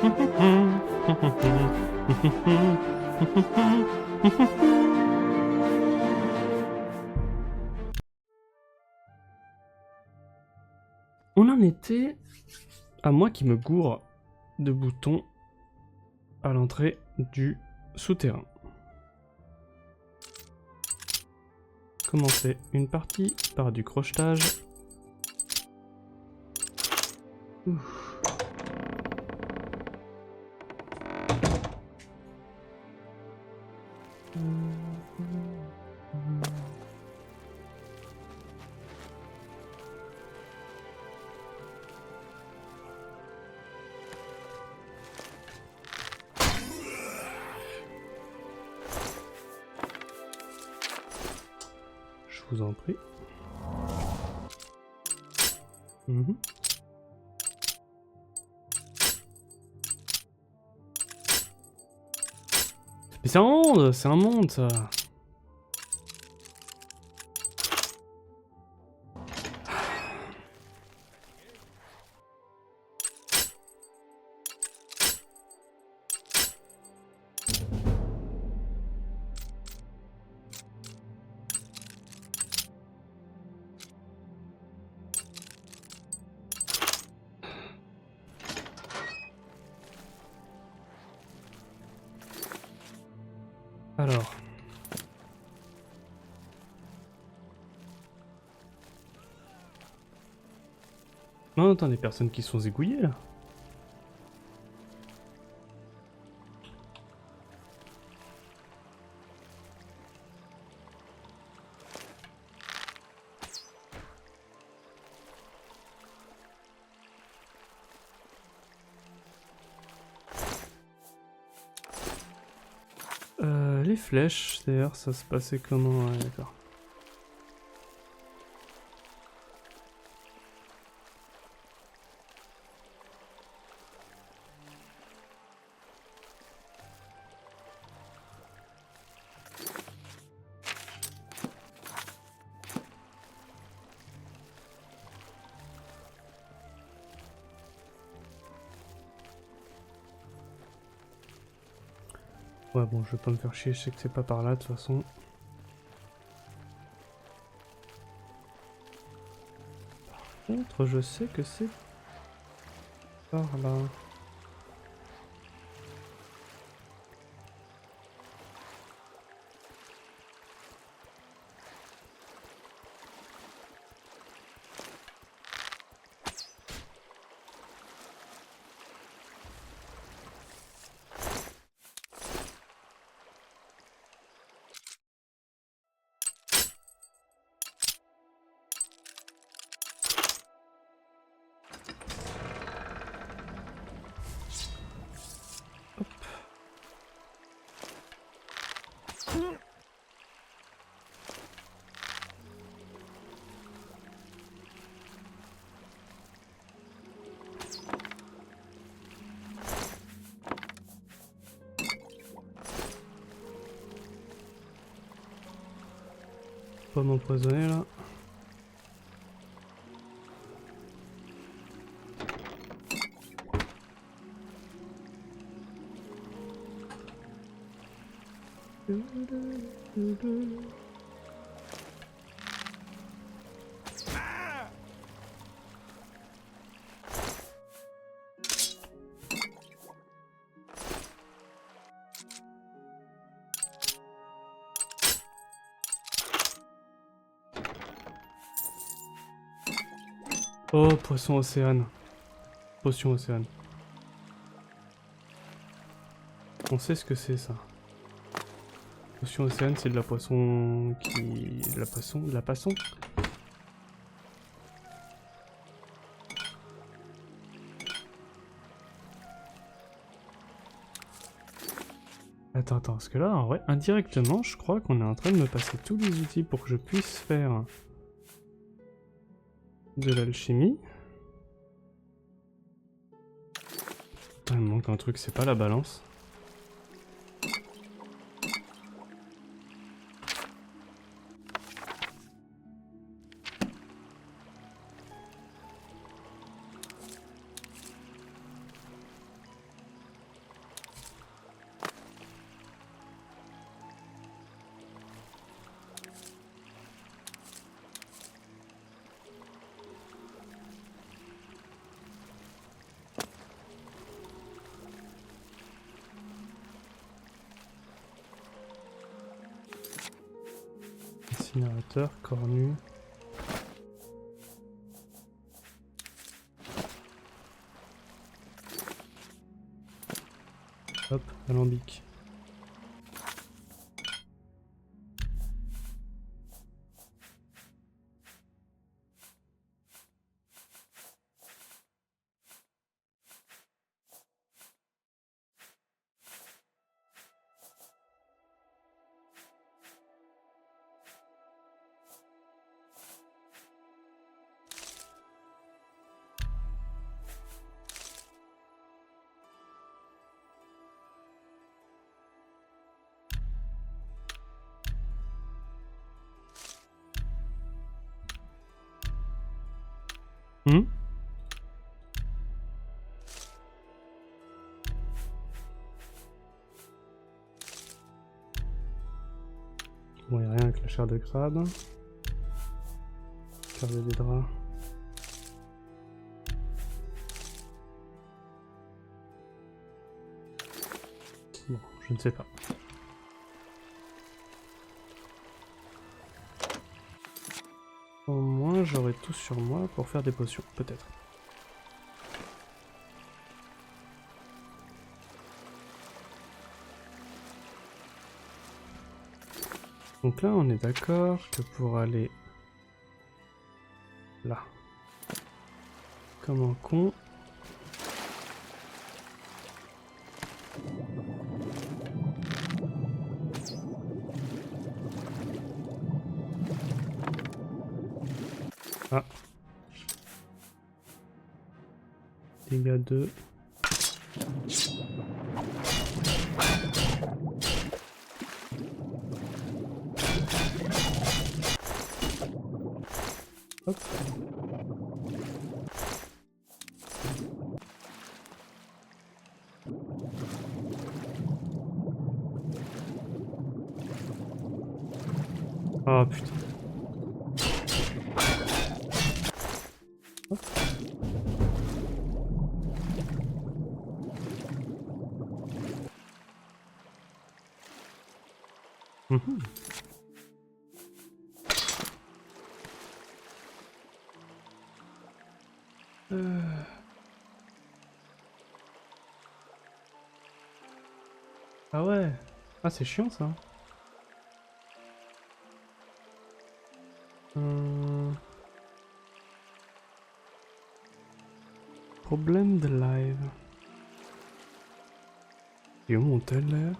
On en était à moi qui me gourre de boutons à l'entrée du souterrain. Commencer une partie par du crochetage. Ouf. Je vous en prie. Mhm. Mais c'est un monde ça. Alors. Non, attends, des personnes qui sont égouillées là. Les flèches, d'ailleurs, ça se passait comment? Ouais, d'accord. Ouais, bon, je vais pas me faire chier, je sais que c'est pas par là, de toute façon. Par contre, je sais que c'est par là. Pas m'empoisonner là. Oh, poisson océane. Potion océane. On sait ce que c'est ça. Potion océane, c'est de la poisson qui... De la poisson? De la passon? Attends, parce que là, en vrai, indirectement, je crois qu'on est en train de me passer tous les outils pour que je puisse faire de l'alchimie. Il me manque un truc, c'est pas la balance. Incinérateur, cornu. Hop, alambic. Bon, y'a rien avec la chair de crabe. Garder des draps. Bon, je ne sais pas. Au moins, j'aurai tout sur moi pour faire des potions, peut-être. Donc là, on est d'accord que pour aller là, comme un con, ah, dégâts 2. Hop. Oh putain. Hop. Mmh. Ah ouais. Ah c'est chiant ça. Problème de live. Et où mon tel là?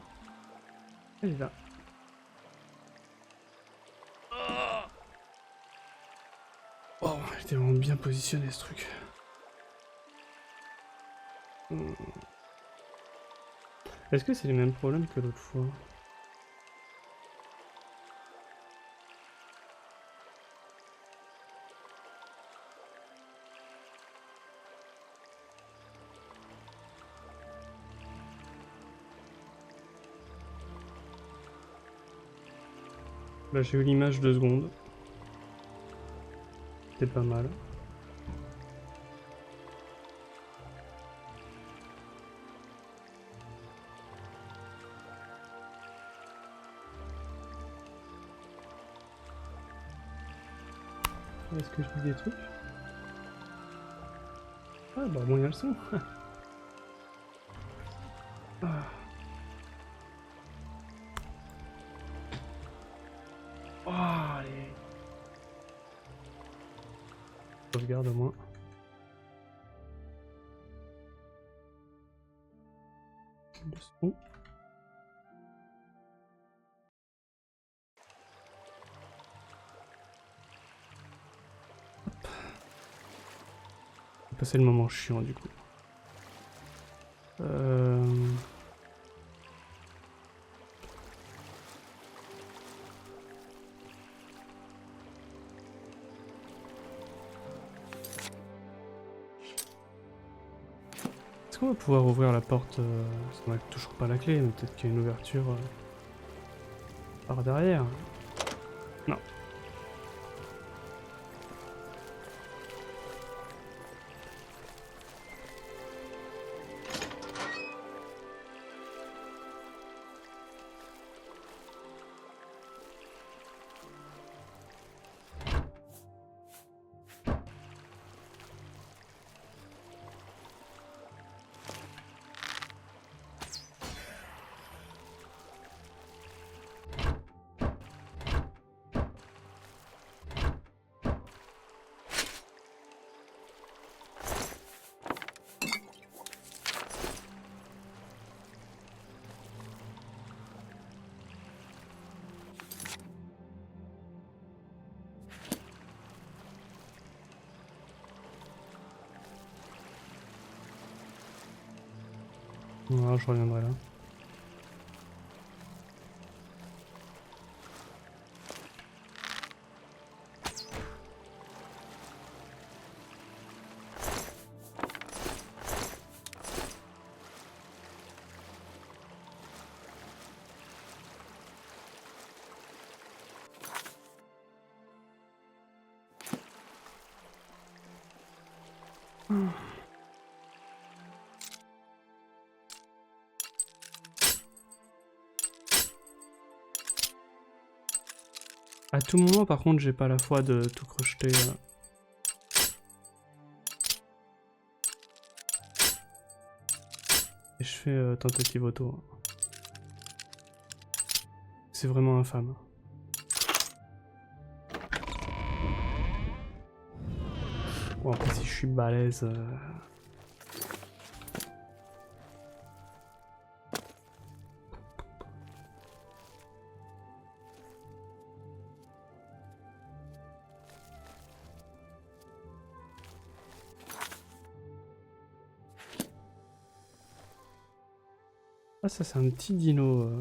Elle est là. Oh, il était vraiment bien positionné ce truc. Est-ce que c'est les mêmes problèmes que l'autre fois? Là j'ai eu l'image 2 secondes. C'était pas mal. Est-ce que je dis des trucs? Ah bah au moins il y a le son. Ah. Oh, allez. Sauvegarde au moins. Le son. On va passer le moment chiant du coup. Est-ce qu'on va pouvoir ouvrir la porte parce qu'on n'a toujours pas la clé, mais peut-être qu'il y a une ouverture par derrière. Non. Voilà, je reviendrai là. À tout moment, par contre, j'ai pas la foi de tout crocheter. Et je fais tentative auto. C'est vraiment infâme. Bon, après, si je suis balèze... Ah, ça, c'est un petit dino.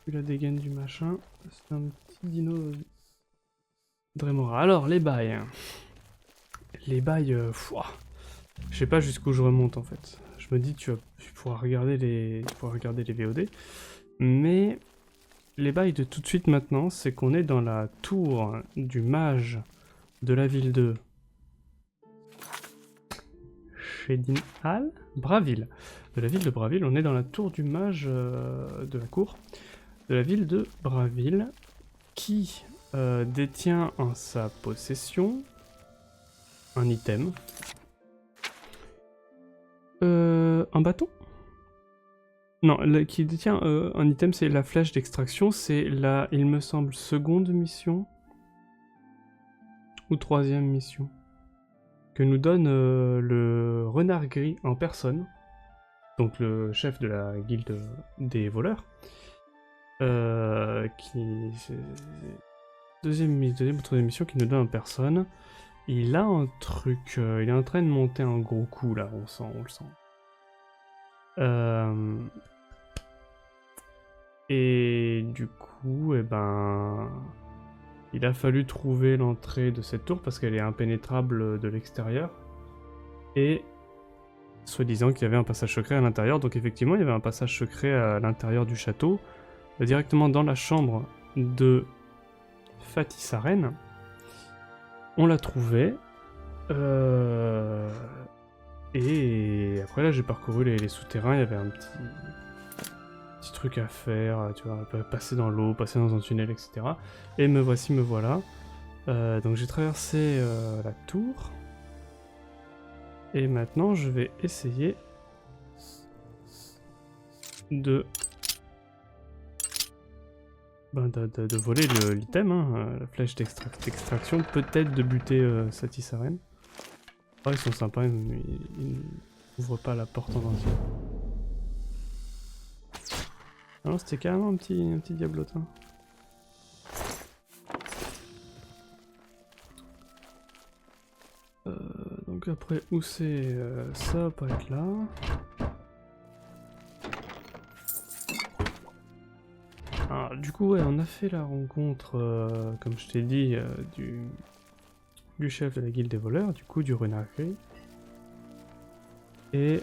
Vu la dégaine du machin. C'est un petit dino... Dremora. Alors, les bails. Les bails... je sais pas jusqu'où je remonte, en fait. Je me dis, tu pourras regarder les VOD. Mais... Les bails de tout de suite maintenant, c'est qu'on est dans la tour du mage de la ville de... Shedinhal Bravil. De la ville de Bravil, on est dans la tour du mage de la cour de la ville de Bravil, qui détient en sa possession un item. Un bâton? Non, qui détient un item, c'est la flèche d'extraction. C'est la, il me semble, seconde mission ou troisième mission que nous donne le renard gris en personne, donc le chef de la guilde des voleurs, deuxième ou troisième mission qui nous donne en personne. Il a un truc, il est en train de monter un gros coup là, on le sent. Et du coup, eh ben, il a fallu trouver l'entrée de cette tour parce qu'elle est impénétrable de l'extérieur. Et soi-disant qu'il y avait un passage secret à l'intérieur. Donc effectivement, il y avait un passage secret à l'intérieur du château, directement dans la chambre de Fatih-Saren. On l'a trouvé. Et après là, j'ai parcouru les souterrains. Il y avait un petit truc à faire, tu vois, passer dans l'eau, passer dans un tunnel, etc. Et me voilà. Donc j'ai traversé la tour. Et maintenant, je vais essayer de voler l'item, hein, la flèche d'extraction, peut-être de buter Fatih-Saren. Oh, ils sont sympas, ils n'ouvrent pas la porte en entier. Ah non, c'était carrément un petit diablotin. Donc après, où c'est ça va pas être là. Alors, du coup, ouais, on a fait la rencontre, comme je t'ai dit, du chef de la guilde des voleurs, du coup, du renard gris. Et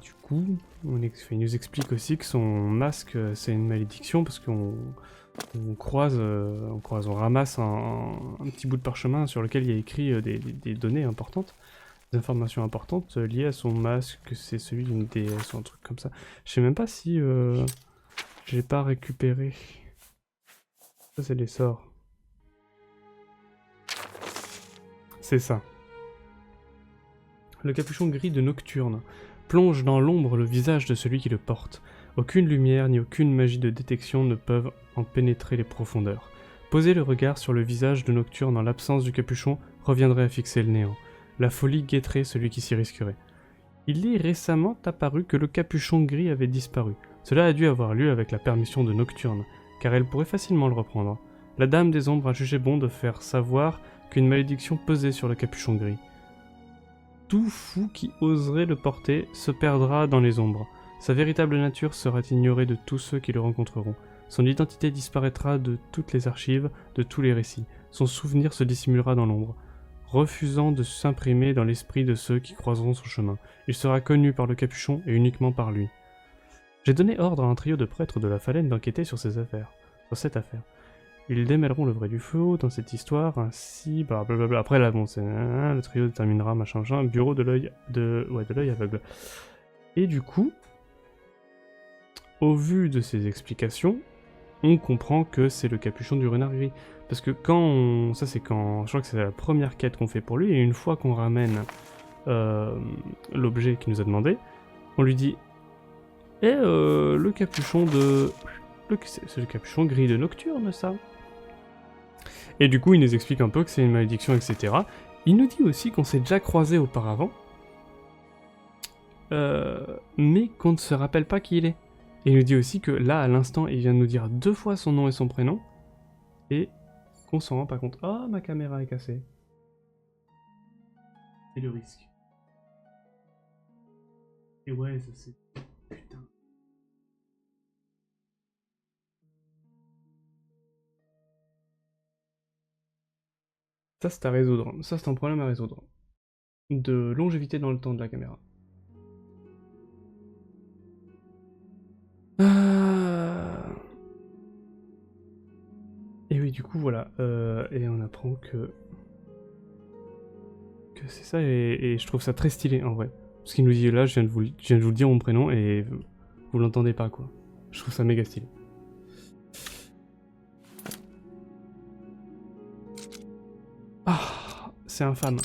du coup, il nous explique aussi que son masque, c'est une malédiction parce qu'on on ramasse un petit bout de parchemin sur lequel il y a écrit des données importantes, des informations importantes liées à son masque, que c'est celui d'une déesse ou un truc comme ça. Je sais même pas si j'ai pas récupéré. Ça, c'est des sorts. C'est ça. Le capuchon gris de Nocturne plonge dans l'ombre le visage de celui qui le porte. Aucune lumière ni aucune magie de détection ne peuvent en pénétrer les profondeurs. Poser le regard sur le visage de Nocturne en l'absence du capuchon reviendrait à fixer le néant. La folie guetterait celui qui s'y risquerait. Il est récemment apparu que le capuchon gris avait disparu. Cela a dû avoir lieu avec la permission de Nocturne, car elle pourrait facilement le reprendre. La Dame des Ombres a jugé bon de faire savoir qu'une malédiction pesait sur le capuchon gris. Tout fou qui oserait le porter se perdra dans les ombres. Sa véritable nature sera ignorée de tous ceux qui le rencontreront. Son identité disparaîtra de toutes les archives, de tous les récits. Son souvenir se dissimulera dans l'ombre, refusant de s'imprimer dans l'esprit de ceux qui croiseront son chemin. Il sera connu par le capuchon et uniquement par lui. J'ai donné ordre à un trio de prêtres de la Falaine d'enquêter sur cette affaire. Ils démêleront le vrai du faux dans cette histoire, ainsi, blablabla. Après là, bon, c'est le trio déterminera, machin, bureau de l'œil aveugle. Et du coup, au vu de ces explications, on comprend que c'est le capuchon du renard gris. Parce que ça c'est quand, je crois que c'est la première quête qu'on fait pour lui, et une fois qu'on ramène l'objet qu'il nous a demandé, on lui dit le capuchon de... C'est le capuchon gris de Nocturne, ça. Et du coup, il nous explique un peu que c'est une malédiction, etc. Il nous dit aussi qu'on s'est déjà croisé auparavant, mais qu'on ne se rappelle pas qui il est. Et il nous dit aussi que là, à l'instant, il vient de nous dire 2 fois son nom et son prénom, et qu'on s'en rend pas compte. Ah, ma caméra est cassée. C'est le risque. Et ouais, ça c'est... Putain. Ça c'est à résoudre. Ça c'est un problème à résoudre. De longévité dans le temps de la caméra. Et oui, du coup, voilà. Et on apprend que c'est ça, et je trouve ça très stylé, en vrai. Ce qu'il nous dit là, je viens de vous dire mon prénom, et vous l'entendez pas, quoi. Je trouve ça méga stylé. Ah, c'est infâme.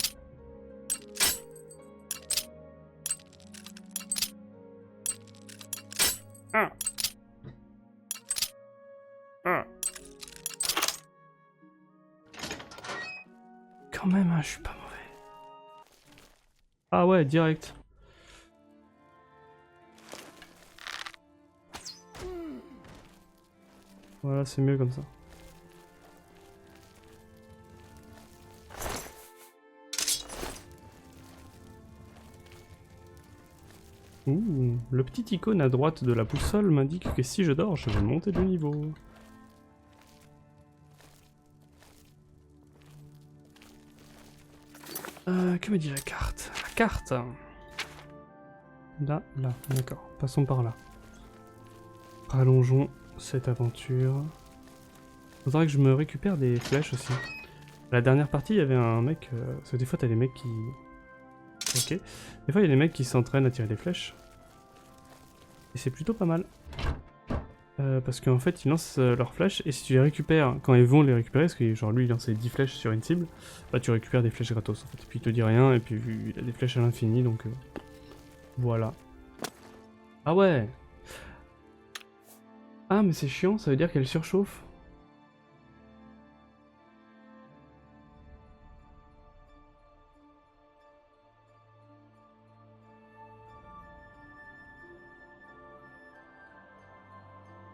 Ah. Ah. Quand même, hein, je suis pas mauvais. Ah ouais, direct. Voilà, c'est mieux comme ça. Ouh, le petit icône à droite de la boussole m'indique que si je dors, je vais monter de niveau. Que me dit la carte? La carte. Là, d'accord. Passons par là. Rallongeons cette aventure. Faudrait que je me récupère des flèches aussi. La dernière partie, il y avait un mec... parce que des fois, t'as des mecs qui... Ok. Des fois, il y a des mecs qui s'entraînent à tirer des flèches. Et c'est plutôt pas mal. Parce qu'en fait, ils lancent leurs flèches, et si tu les récupères, quand ils vont les récupérer, parce que genre lui, il lance 10 flèches sur une cible, bah tu récupères des flèches gratos, en fait. Et puis il te dit rien, et puis il a des flèches à l'infini, donc... voilà. Ah ouais! Ah, mais c'est chiant, ça veut dire qu'elle surchauffe.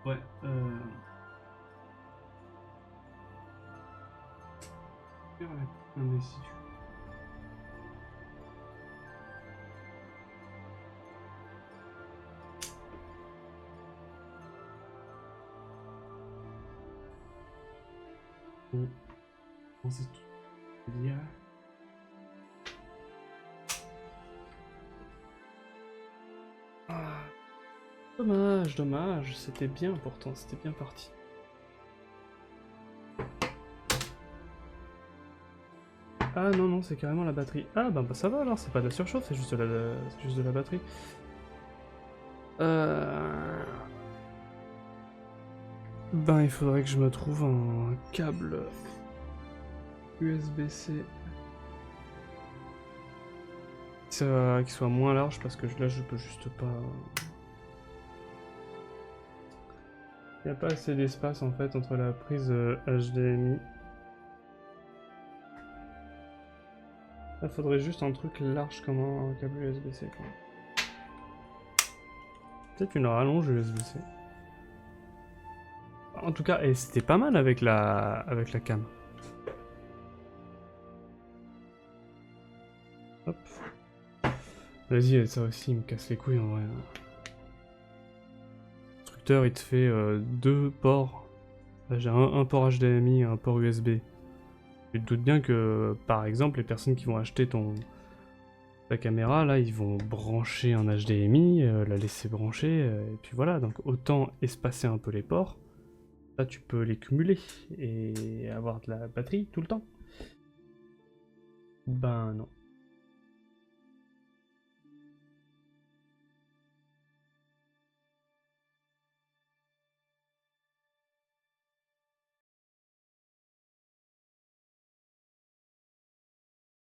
Ouais, non mais si tu... Bon, c'est tout. Dire... Ah, dommage, dommage, c'était bien pourtant, c'était bien parti. Ah non, non, c'est carrément la batterie. Ah bah ça va alors, c'est pas de la surchauffe, c'est juste de la batterie. Ben il faudrait que je me trouve un câble USB-C qui soit moins large parce que là je peux juste pas... Il n'y a pas assez d'espace en fait entre la prise HDMI. Là faudrait juste un truc large comme un câble USB-C quoi. Peut-être une rallonge USB-C. En tout cas, c'était pas mal avec la cam. Hop. Vas-y, ça aussi, il me casse les couilles en vrai. Le constructeur, il te fait deux ports. Là, j'ai un port HDMI et un port USB. Tu te doutes bien que, par exemple, les personnes qui vont acheter ta caméra, là, ils vont brancher un HDMI, la laisser brancher, et puis voilà. Donc autant espacer un peu les ports. Là, tu peux les cumuler et avoir de la batterie tout le temps. Ben non.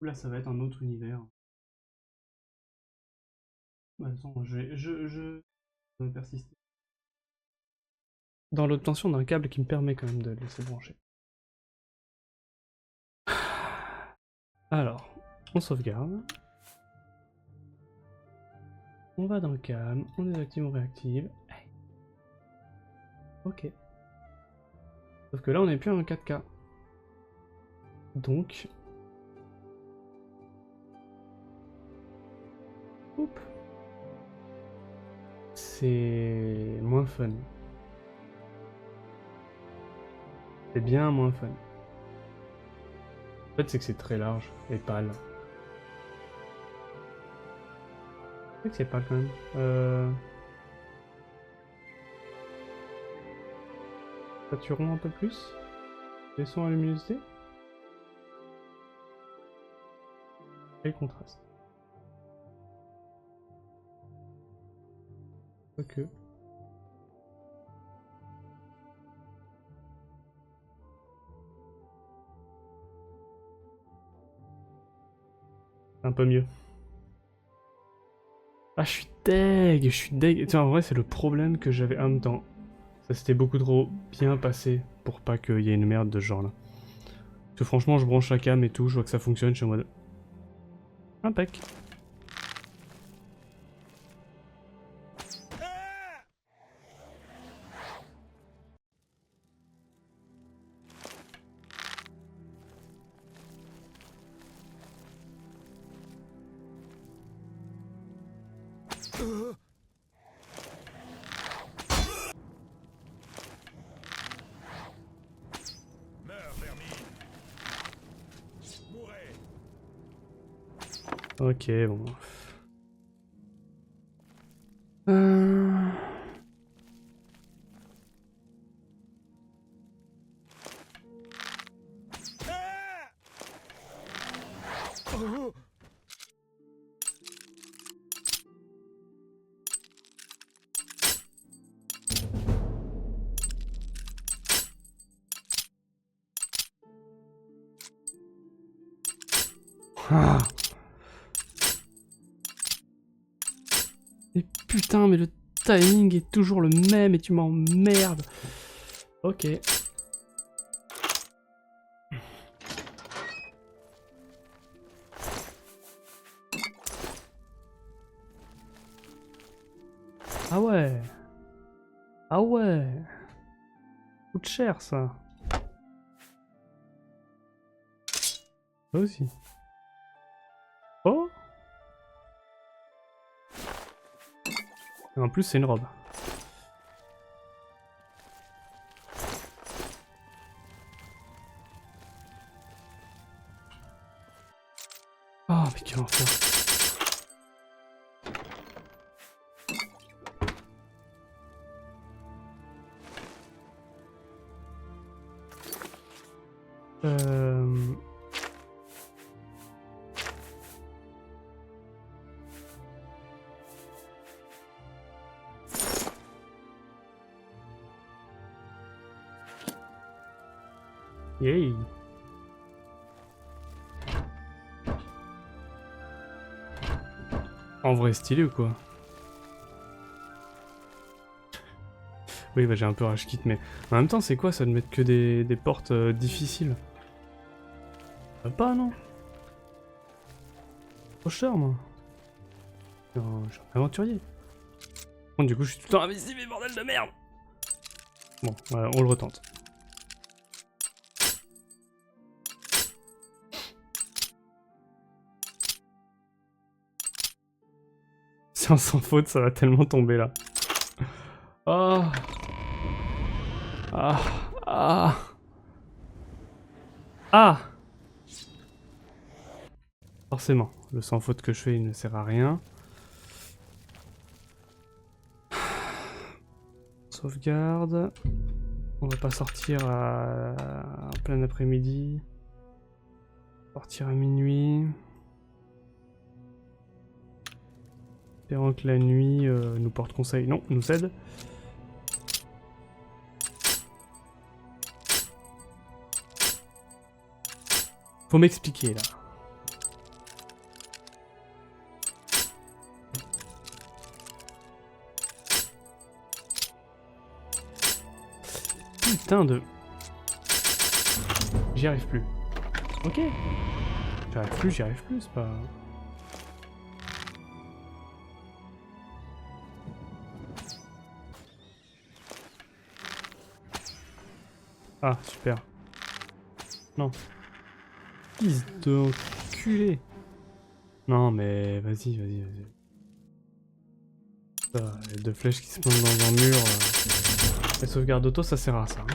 Là, ça va être un autre univers. Bah, attends, je vais persister. Dans l'obtention d'un câble qui me permet quand même de le laisser brancher. Alors, on sauvegarde. On va dans le calme, on désactive, on réactive. Ok. Sauf que là, on n'est plus en 4K. Donc... Oups. C'est moins fun. C'est bien moins fun. En fait, c'est que c'est très large et pâle. C'est que c'est pâle quand même. Saturons un peu plus. Laissons la luminosité. Et le contraste. Ok. Un peu mieux. Ah, je suis deg, je suis deg. Tiens, en vrai, c'est le problème que j'avais en même temps. Ça s'était beaucoup trop bien passé pour pas qu'il y ait une merde de ce genre-là. Parce que franchement, je branche la cam et tout, je vois que ça fonctionne, je suis en mode... Impec. Ok, bon. Euh... Ah. Et putain, mais le timing est toujours le même et tu m'emmerdes. Ok. Ah ouais. Ah ouais. Coûte cher ça. Ça aussi. Oh. Et en plus, c'est une robe. Oh, mais quel enfer. Euh... Yay. En vrai stylé ou quoi? Oui, bah j'ai un peu rage kit, mais en même temps, c'est quoi ça de mettre que des portes difficiles? Pas, non? Trop cher, moi. Je suis un aventurier. Bon, du coup, je suis tout le temps invisible, mais bordel de merde! Bon, on le retente. Mission sans faute, ça va tellement tomber là. Oh. Ah. Ah. Ah. Forcément, le sans faute que je fais, il ne sert à rien. Sauvegarde. On va pas sortir en plein après-midi. Sortir à minuit. Espérant que la nuit nous porte conseil. Non, nous aide. Faut m'expliquer là. Putain de... J'y arrive plus. Ok. J'y arrive plus, c'est pas... Ah, super. Non. Fils d'enculé. Non, mais vas-y. Les deux flèches qui se plantent dans un mur. La sauvegarde auto, ça sert à ça. Hein.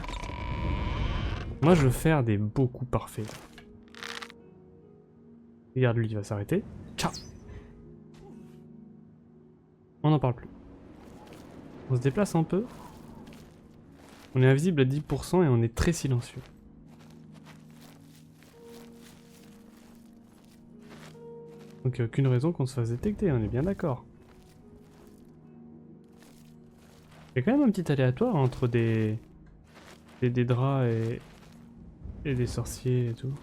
Moi, je veux faire des beaux coups parfaits. Regarde, lui, il va s'arrêter. Ciao. On n'en parle plus. On se déplace un peu. On est invisible à 10% et on est très silencieux. Donc aucune raison qu'on se fasse détecter, on est bien d'accord. Il y a quand même un petit aléatoire entre des draps et des sorciers et tout.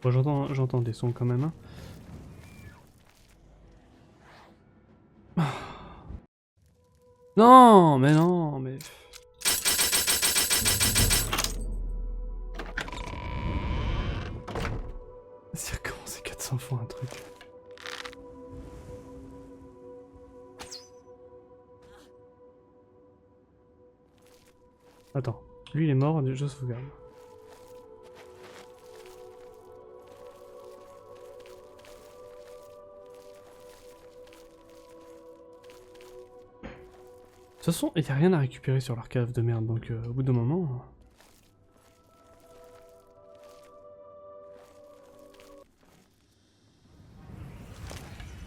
Bon, j'entends des sons quand même. Hein. Non, mais... C'est comment ces 400 fois un truc. Attends, lui il est mort, je sauvegarde. De toute façon, il n'y a rien à récupérer sur leur cave de merde, donc au bout d'un moment...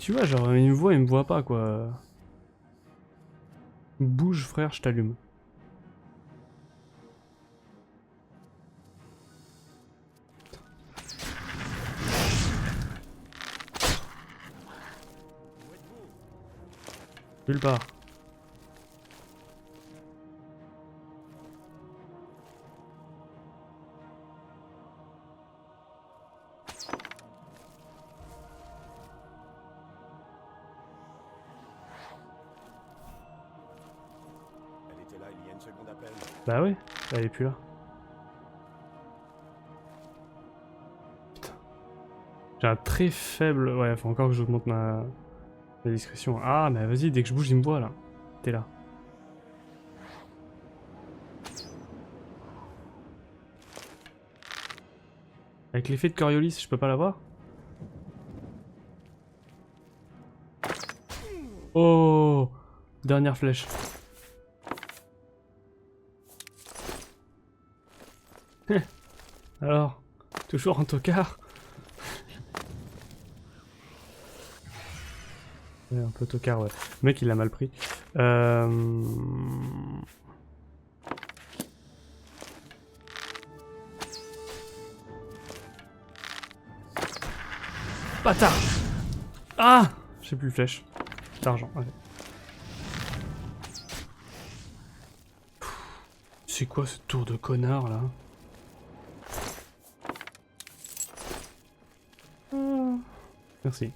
Tu vois, genre, il me voit pas, quoi. Bouge, frère, je t'allume. Nulle part. Bah ouais, elle est plus là. Putain. J'ai un très faible... Ouais, faut encore que j'augmente ma discrétion. Ah, mais vas-y, dès que je bouge, il me voit, là. T'es là. Avec l'effet de Coriolis, je peux pas l'avoir? Oh! Dernière flèche. Alors, toujours un tocard. Ouais, un peu tocard, ouais. Le mec, il l'a mal pris. Bâtard! Ah! J'ai plus de flèche. D'argent, allez. C'est quoi ce tour de connard, là? Merci.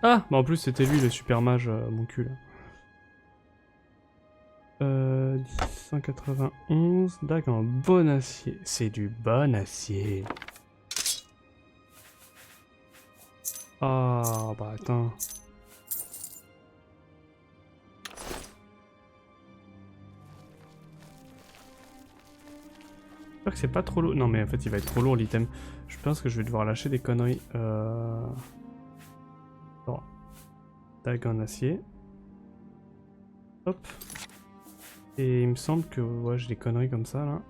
Ah, bah en plus c'était lui le super mage, mon cul là. 191, d'accord, bon acier. C'est du bon acier. Ah, bah attends. J'espère que c'est pas trop lourd. Non mais en fait il va être trop lourd l'item. Je pense que je vais devoir lâcher des conneries. Oh. Dague en acier. Hop. Et il me semble que ouais, j'ai des conneries comme ça là.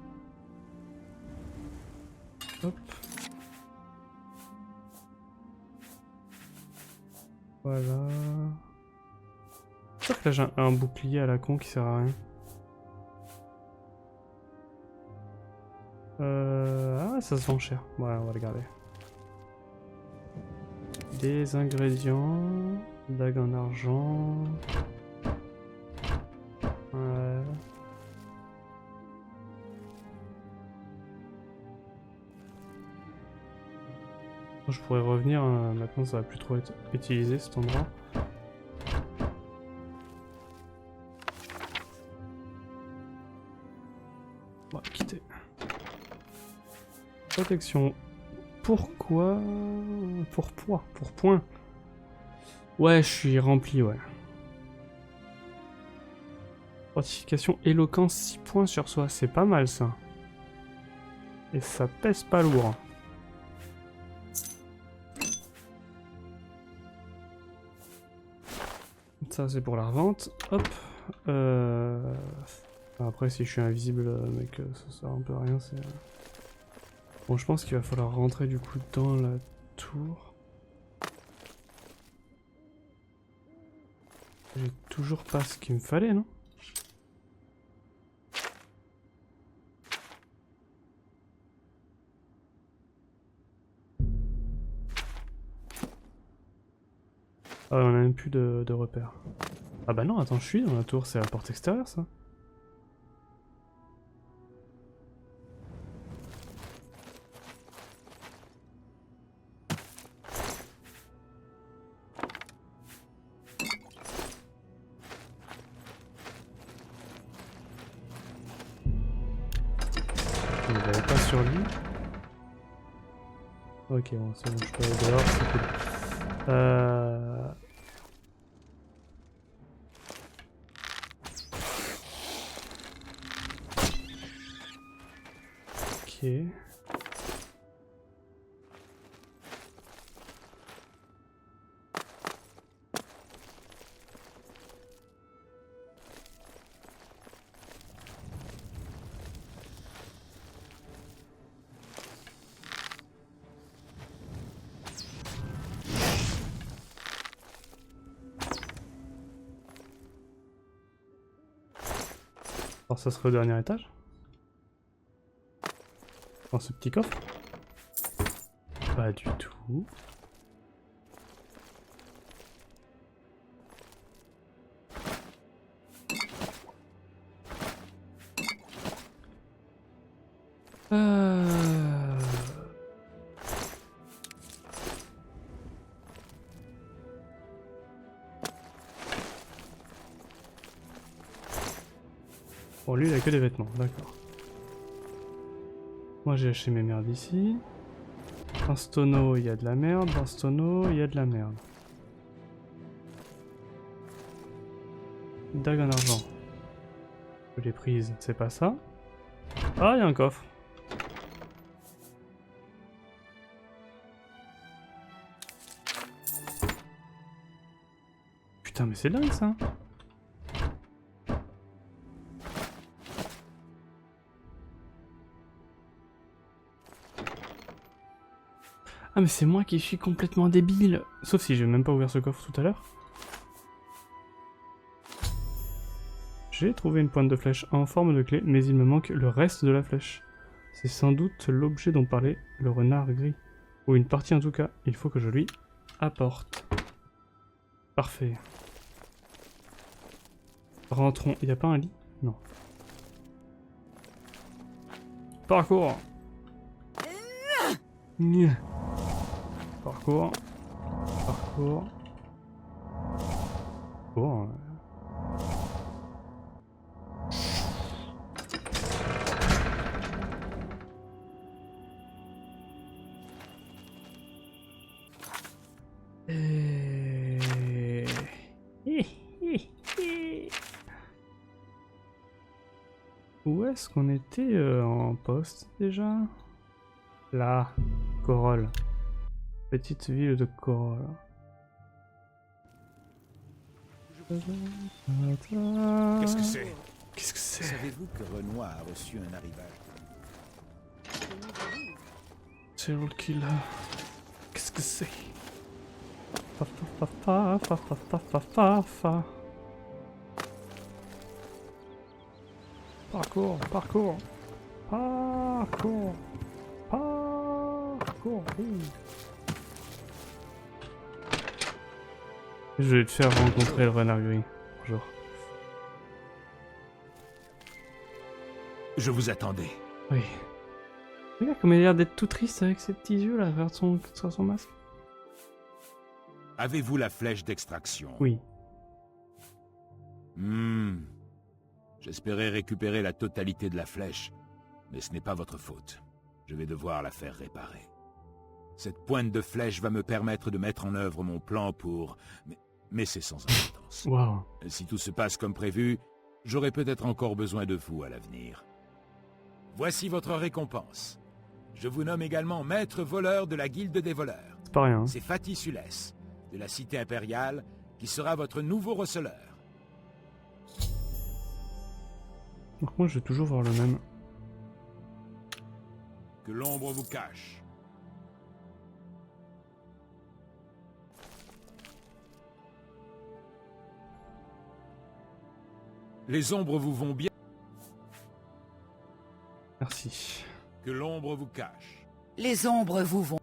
Hop. Voilà. J'espère que là j'ai un bouclier à la con qui sert à rien. Ah, ça se vend cher. Ouais, on va le garder. Des ingrédients. Dague en argent. Ouais. Je pourrais revenir, maintenant ça va plus trop être utilisé cet endroit. On va quitter. Protection. Pourquoi? Pour poids, pour points. Ouais, je suis rempli, ouais. Fortification éloquence 6 points sur soi, c'est pas mal ça. Et ça pèse pas lourd. Ça c'est pour la revente. Hop. Après si je suis invisible, mec, ça sert un peu à rien. Bon, je pense qu'il va falloir rentrer du coup dans la tour. J'ai toujours pas ce qu'il me fallait, non? Ah, on a même plus de repères. Ah bah non, attends, je suis dans la tour, c'est la porte extérieure ça. On ne l'avait pas sur lui. Ok, bon, c'est bon, je peux aller dehors, c'est cool. Ok. Alors ça serait au dernier étage? Dans ce petit coffre? Pas du tout. Bon, lui, il a que des vêtements, d'accord. Moi, j'ai acheté mes merdes ici. Dans ce tonneau, il y a de la merde. Dans ce tonneau, il y a de la merde. Dague en argent. Je l'ai prise, c'est pas ça. Ah, il y a un coffre. Putain, mais c'est dingue ça. Ah mais c'est moi qui suis complètement débile. Sauf si j'ai même pas ouvert ce coffre tout à l'heure. J'ai trouvé une pointe de flèche en forme de clé, mais il me manque le reste de la flèche. C'est sans doute l'objet dont parlait le renard gris. Ou une partie en tout cas, il faut que je lui apporte. Parfait. Rentrons. Il n'y a pas un lit? Non. Parcours. Parcours. Parcours. Bon. Où est-ce qu'on était en poste déjà? Là, Corolle. Petite ville de Corolle. Qu'est-ce que c'est? Qu'est-ce que c'est? Savez-vous que Renoir a reçu un arrivage? Serial killer. Qu'est-ce que c'est? Fa fa fa fa fa fa fa fa fa. Parcours, parcours, parcours, parcours. Je vais te faire rencontrer le renard gris. Bonjour. Je vous attendais. Oui. Regarde comme il a l'air d'être tout triste avec ses petits yeux là, vers sur son masque. Avez-vous la flèche d'extraction? Oui. J'espérais récupérer la totalité de la flèche, mais ce n'est pas votre faute. Je vais devoir la faire réparer. Cette pointe de flèche va me permettre de mettre en œuvre mon plan pour... Mais c'est sans importance. Waouh. Si tout se passe comme prévu, j'aurai peut-être encore besoin de vous à l'avenir. Voici votre récompense. Je vous nomme également maître voleur de la guilde des voleurs. C'est pas rien. C'est Fatih Sulès, de la cité impériale, qui sera votre nouveau receleur. Donc moi je vais toujours voir le même. Que l'ombre vous cache. Les ombres vous vont bien. Merci. Que l'ombre vous cache. Les ombres vous vont.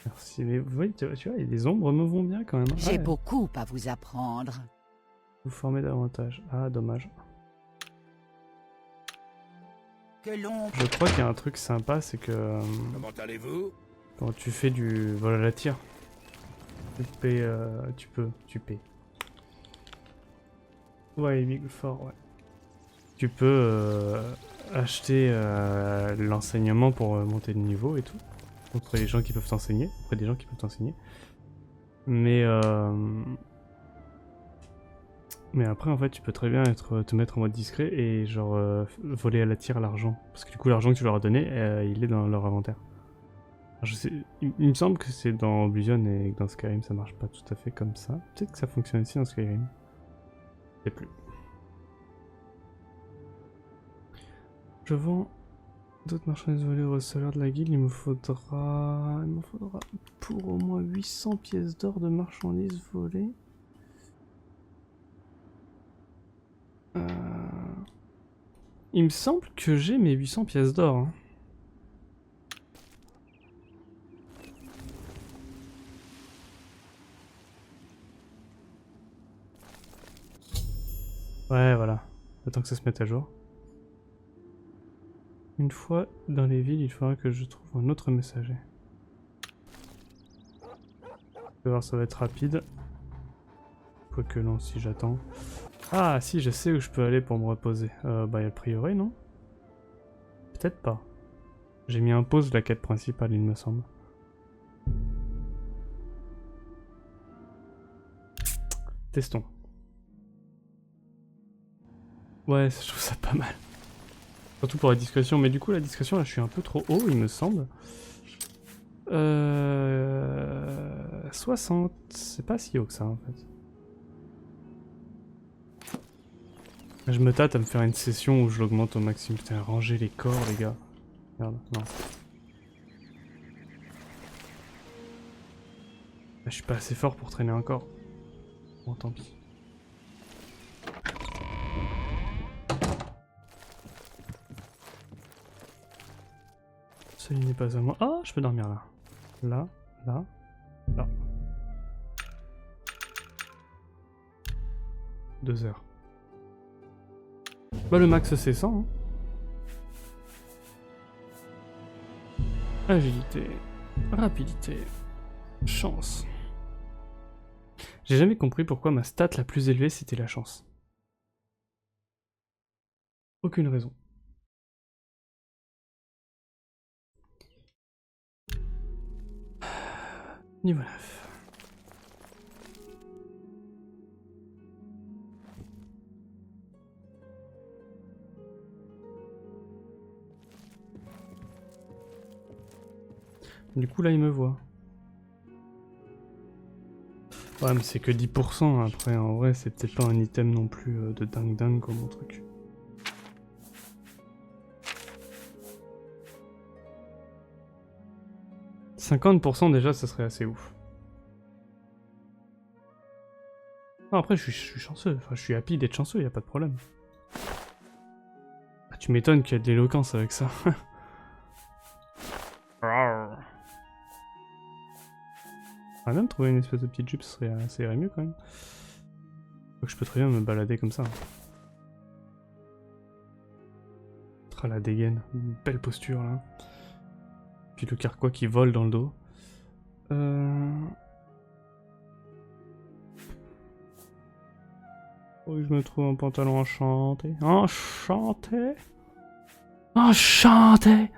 Merci. Mais vous voyez, tu vois, les ombres me vont bien quand même. J'ai Ouais. beaucoup à vous apprendre. Vous formez davantage. Ah, dommage. Que l'ombre. Je crois qu'il y a un truc sympa, c'est que Comment allez-vous? quand tu fais du vol à la tire, tu paies. Ouais, Big Fort, ouais. Tu peux acheter l'enseignement pour monter de niveau et tout. Auprès des gens qui peuvent t'enseigner. Mais après, en fait, tu peux très bien te mettre en mode discret et genre voler à la tire l'argent. Parce que du coup, l'argent que tu leur as donné, il est dans leur inventaire. Alors, je sais, il me semble que c'est dans Oblivion et que dans Skyrim, ça marche pas tout à fait comme ça. Peut-être que ça fonctionne aussi dans Skyrim. Je sais plus. Je vends d'autres marchandises volées au receleur de la guilde. Il me faudra pour au moins 800 pièces d'or de marchandises volées. Il me semble que j'ai mes 800 pièces d'or. Hein. Ouais, voilà. Attends que ça se mette à jour. Une fois dans les villes, il faudra que je trouve un autre messager. Je vais voir, ça va être rapide. Quoique non, si j'attends. Ah, si, je sais où je peux aller pour me reposer. Bah, il y a le prieuré, non? Peut-être pas. J'ai mis un pause de la quête principale, il me semble. Testons. Ouais, je trouve ça pas mal. Surtout pour la discrétion, mais du coup la discrétion là je suis un peu trop haut il me semble. 60, c'est pas si haut que ça en fait. Je me tâte à me faire une session où je l'augmente au maximum. Putain, ranger les corps les gars. Merde, non. Je suis pas assez fort pour traîner un corps. Bon tant pis. Celui n'est pas à moi. Ah, je peux dormir là. Là, là, là. 2 heures. Bah le max c'est 100. Hein. Agilité, rapidité, chance. J'ai jamais compris pourquoi ma stat la plus élevée c'était la chance. Aucune raison. Niveau 9. Du coup là il me voit. Ouais mais c'est que 10% après, en vrai c'est peut-être pas un item non plus de dingue comme mon truc. « 50% déjà ça serait assez ouf. Non, après je suis chanceux, enfin je suis happy d'être chanceux, y a pas de problème. Ah, tu m'étonnes qu'il y a de l'éloquence avec ça. Ah, même trouver une espèce de petite jupe, ça irait mieux quand même. Donc je peux très bien me balader comme ça. Ah, la dégaine, une belle posture là. Puis le carquois qui vole dans le dos. Faut que je me trouve un pantalon enchanté. Enchanté. Enchanté.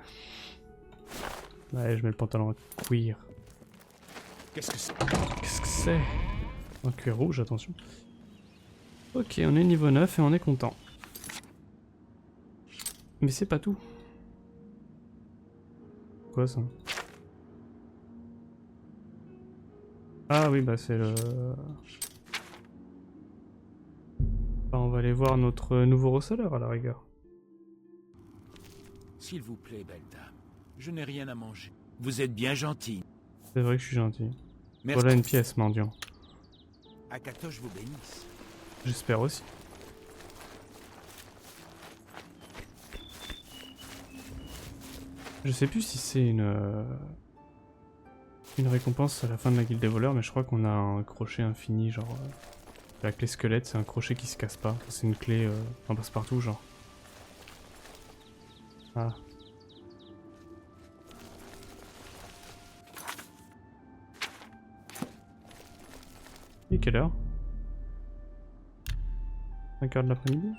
Ouais, je mets le pantalon en cuir. Qu'est-ce que c'est? Qu'est-ce que c'est? Un cuir rouge, attention. Ok, on est niveau 9 et on est content. Mais c'est pas tout. Quoi ça? Ah oui, bah c'est le... Bah, on va aller voir notre nouveau receleur à la rigueur. S'il vous plaît, belle dame, je n'ai rien à manger. Vous êtes bien gentil. C'est vrai que je suis gentil. Merci. Voilà une pièce, mendiant. Akatosh vous bénisse. J'espère aussi. Je sais plus si c'est une récompense à la fin de la guilde des voleurs, mais je crois qu'on a un crochet infini, genre... la clé squelette, c'est un crochet qui se casse pas. C'est une clé en passe-partout, genre. Ah. Et quelle heure? 5h de l'après-midi?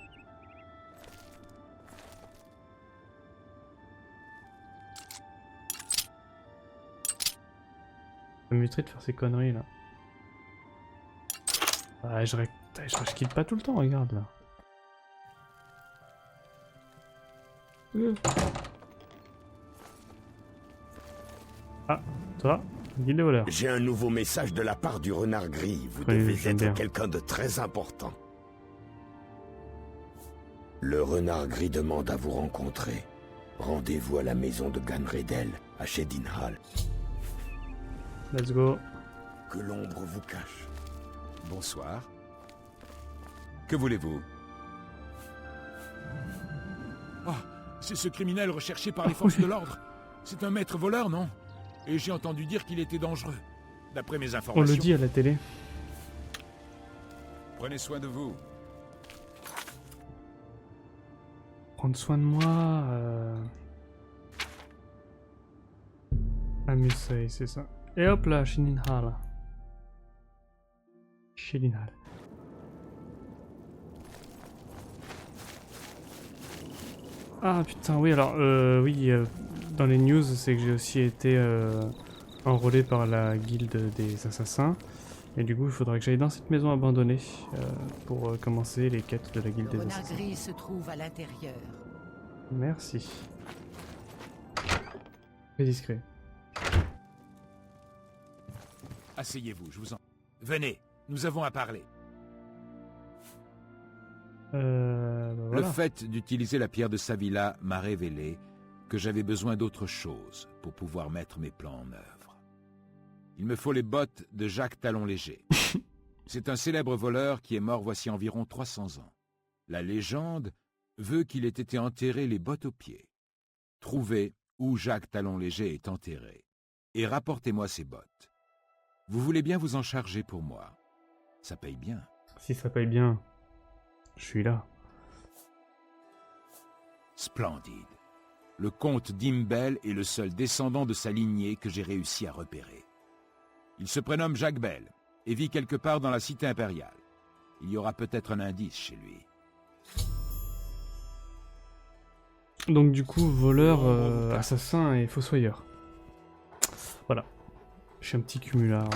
Ça m'éviterait de faire ces conneries là. Ah, je quitte pas tout le temps, regarde là. Ah, toi, guilde des voleurs. J'ai un nouveau message de la part du renard gris. Vous Oui, devez j'aime bien. être quelqu'un de très important. Le renard gris demande à vous rencontrer. Rendez-vous à la maison de Ganredel, à Shedinhal. Let's go. Que l'ombre vous cache. Bonsoir. Que voulez-vous? Oh, c'est ce criminel recherché par les forces de l'ordre. C'est un maître voleur, non? Et j'ai entendu dire qu'il était dangereux. D'après mes On informations... le dit à la télé. Prenez soin de vous. Prendre soin de moi. Amusei, c'est ça. Et hop là, Shedinhal. Shedinhal. Ah putain, oui, alors, oui, dans les news, c'est que j'ai aussi été enrôlé par la guilde des assassins. Et du coup, il faudra que j'aille dans cette maison abandonnée pour commencer les quêtes de la guilde Le des renard assassins. gris se trouve à l'intérieur. Merci. Très discret. Asseyez-vous, je vous en... Venez, nous avons à parler. Bah voilà. Le fait d'utiliser la pierre de Savila m'a révélé que j'avais besoin d'autre chose pour pouvoir mettre mes plans en œuvre. Il me faut les bottes de Jacques Talon-Léger. C'est un célèbre voleur qui est mort voici environ 300 ans. La légende veut qu'il ait été enterré les bottes aux pieds. Trouvez où Jacques Talon-Léger est enterré et rapportez-moi ces bottes. Vous voulez bien vous en charger pour moi? Ça paye bien. Si ça paye bien, je suis là. Splendide. Le comte d'Imbel est le seul descendant de sa lignée que j'ai réussi à repérer. Il se prénomme Jacques Bell et vit quelque part dans la cité impériale. Il y aura peut-être un indice chez lui. Donc du coup, voleur, assassin et fossoyeur. Voilà. Je suis un petit cumulard.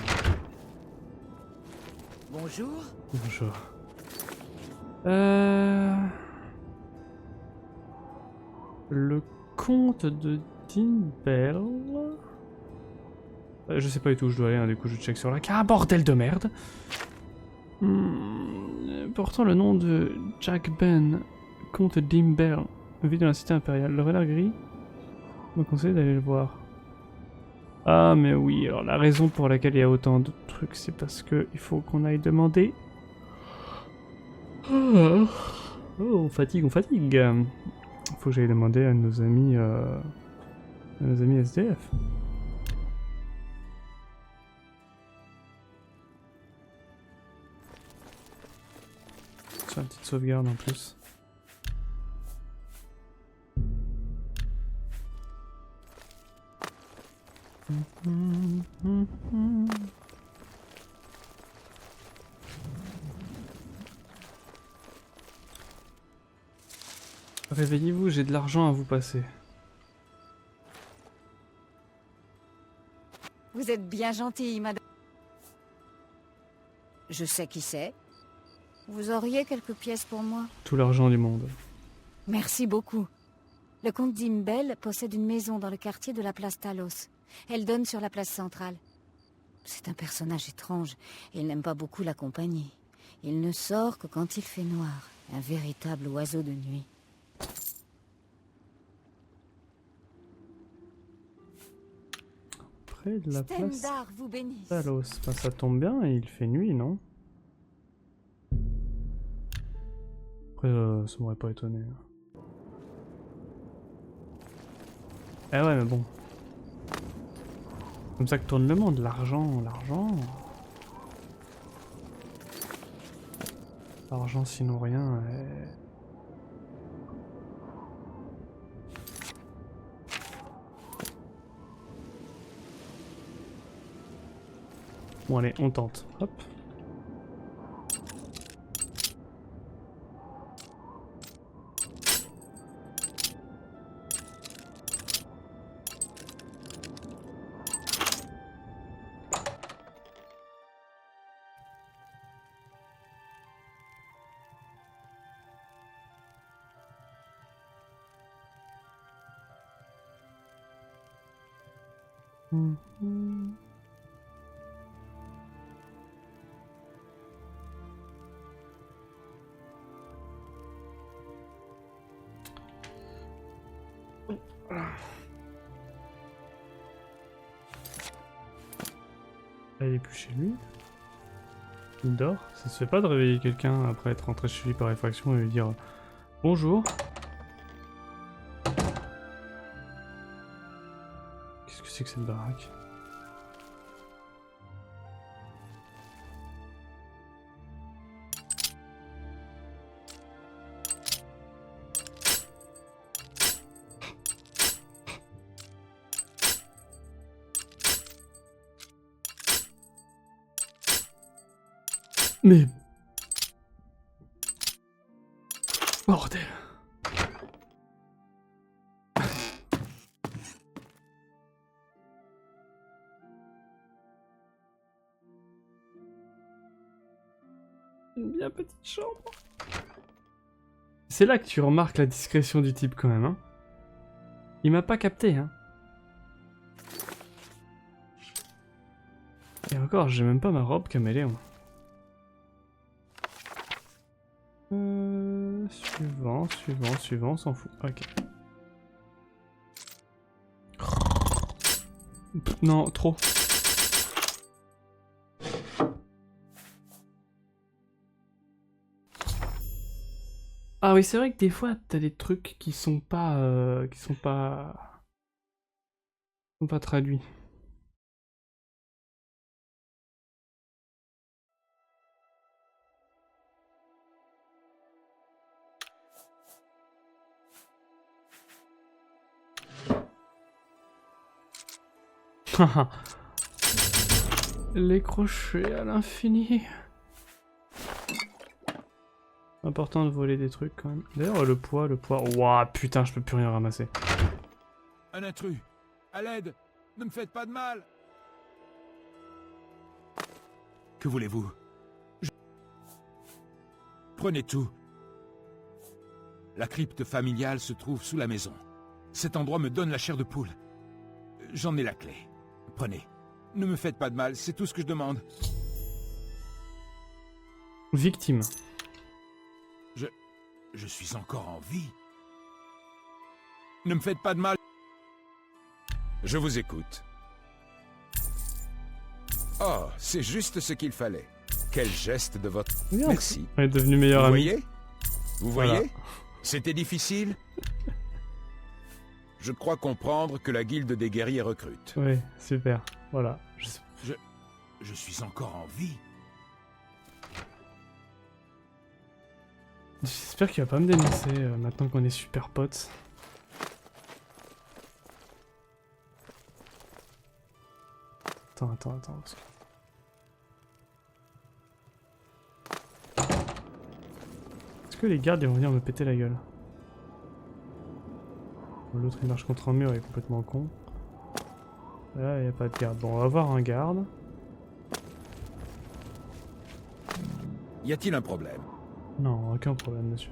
Bonjour. Bonjour. Le comte de Dimbel. Je sais pas du tout où je dois aller, hein, du coup je check sur la carte. Ah, bordel de merde. Portant le nom de Jack Ben, comte d'Imbel, vit dans la cité impériale. Le renard gris me conseille d'aller le voir. Ah mais oui, alors la raison pour laquelle il y a autant de trucs, c'est parce que il faut qu'on aille demander... Oh, on fatigue, on fatigue. Faut que j'aille demander à nos amis SDF. Faire une petite sauvegarde en plus. Réveillez-vous, j'ai de l'argent à vous passer. Vous êtes bien gentille, madame. Je sais qui c'est. Vous auriez quelques pièces pour moi? Tout l'argent du monde. Merci beaucoup. Le comte d'Imbel possède une maison dans le quartier de la place Talos. Elle donne sur la place centrale. C'est un personnage étrange et il n'aime pas beaucoup la compagnie. Il ne sort que quand il fait noir. Un véritable oiseau de nuit. Près de la place Stendarr vous bénisse. Talos. Ben, ça tombe bien, il fait nuit, non? Après, ça m'aurait pas étonné. Ah ouais, mais bon. Comme ça que tourne le monde, l'argent, l'argent. L'argent sinon rien. Bon allez, on tente. Hop. Elle est plus chez lui. Il dort. Ça se fait pas de réveiller quelqu'un après être rentré chez lui par effraction et lui dire bonjour. Qu'est-ce que c'est que cette baraque? Mais... Bordel. Une bien petite chambre. C'est là que tu remarques la discrétion du type quand même, hein. Il m'a pas capté, hein. Et encore, j'ai même pas ma robe caméléon. Suivant, on s'en fout. Ok. Pff, non, trop. Ah oui, c'est vrai que des fois, t'as des trucs qui sont pas traduits. Les crochets à l'infini. Important de voler des trucs quand même. D'ailleurs le poids. Ouah putain, je peux plus rien ramasser. Un intrus! À l'aide! Ne me faites pas de mal! Que voulez-vous? Prenez tout. La crypte familiale se trouve sous la maison. Cet endroit me donne la chair de poule. J'en ai la clé. Prenez. Ne me faites pas de mal, c'est tout ce que je demande. Victime. Je suis encore en vie. Ne me faites pas de mal. Je vous écoute. Oh, c'est juste ce qu'il fallait. Quel geste de votre... Bien, Merci. on est devenu meilleur Vous ami. voyez? Vous Voilà. voyez? C'était difficile. Je crois comprendre que la guilde des guerriers recrute. Ouais, super. Voilà. Je suis encore en vie. J'espère qu'il va pas me dénoncer maintenant qu'on est super potes. Attends. Parce que les gardes ils vont venir me péter la gueule? L'autre il marche contre un mur, il est complètement con. Là il n'y a pas de garde. Bon, on va voir un garde. Y a-t-il un problème? Non, aucun problème, monsieur.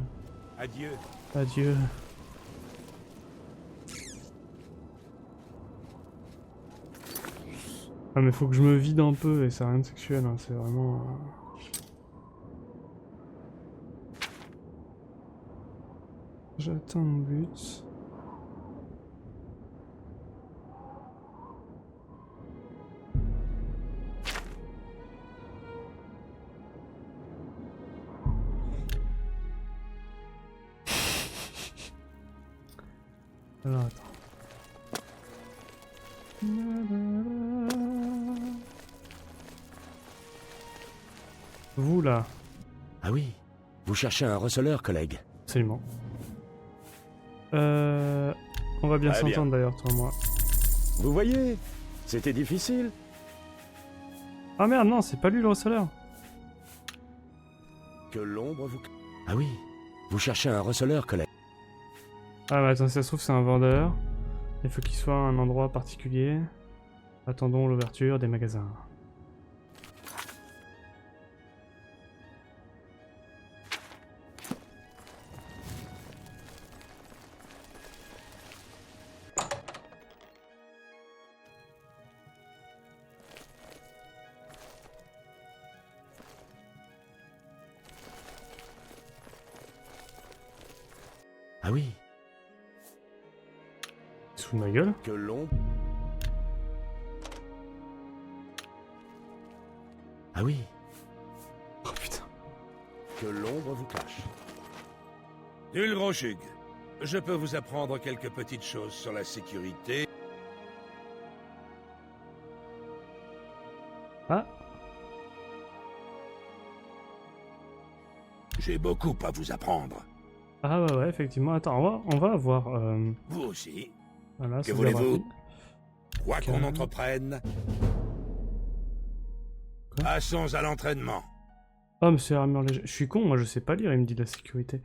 Adieu. Adieu. Ah mais faut que je me vide un peu et c'est rien de sexuel, hein, c'est vraiment... J'atteins mon but. Alors attends. Vous là. Ah oui, vous cherchez un receleur, collègue. Absolument. On va bien Très bien. s'entendre d'ailleurs, toi et moi. Vous voyez, c'était difficile. Ah merde, non, c'est pas lui le receleur. Que l'ombre vous... Ah oui, vous cherchez un receleur, collègue. Ah bah attends, si ça se trouve c'est un vendeur. Il faut qu'il soit à un endroit particulier. Attendons l'ouverture des magasins. Ah oui, Sous ma gueule. que l'ombre... Ah oui, Oh putain. que l'ombre vous cache. Ulgrochug, je peux vous apprendre quelques petites choses sur la sécurité. Ah, J'ai beaucoup à vous apprendre. ah ouais, effectivement. Attends, on va avoir... Vous aussi. voilà, Que c'est voulez-vous? rapide. Quoi qu'on Calme. entreprenne, Quoi? passons à l'entraînement. Oh, monsieur armure léger. Je suis con, moi je sais pas lire, il me dit de la sécurité.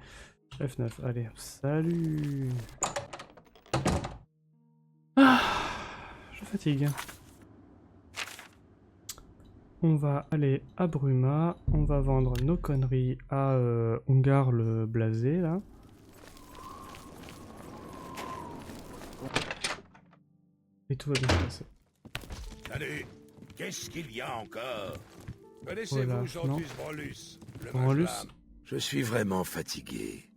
F9, allez, hop, salut. Ah, je fatigue. On va aller à Bruma, on va vendre nos conneries à Ungar le blasé là. Et tout va bien se passer. Allez, qu'est-ce qu'il y a encore? Connaissez-vous Voilà, Gentus Brolus, le Brolus. mage lame? Je suis vraiment fatigué.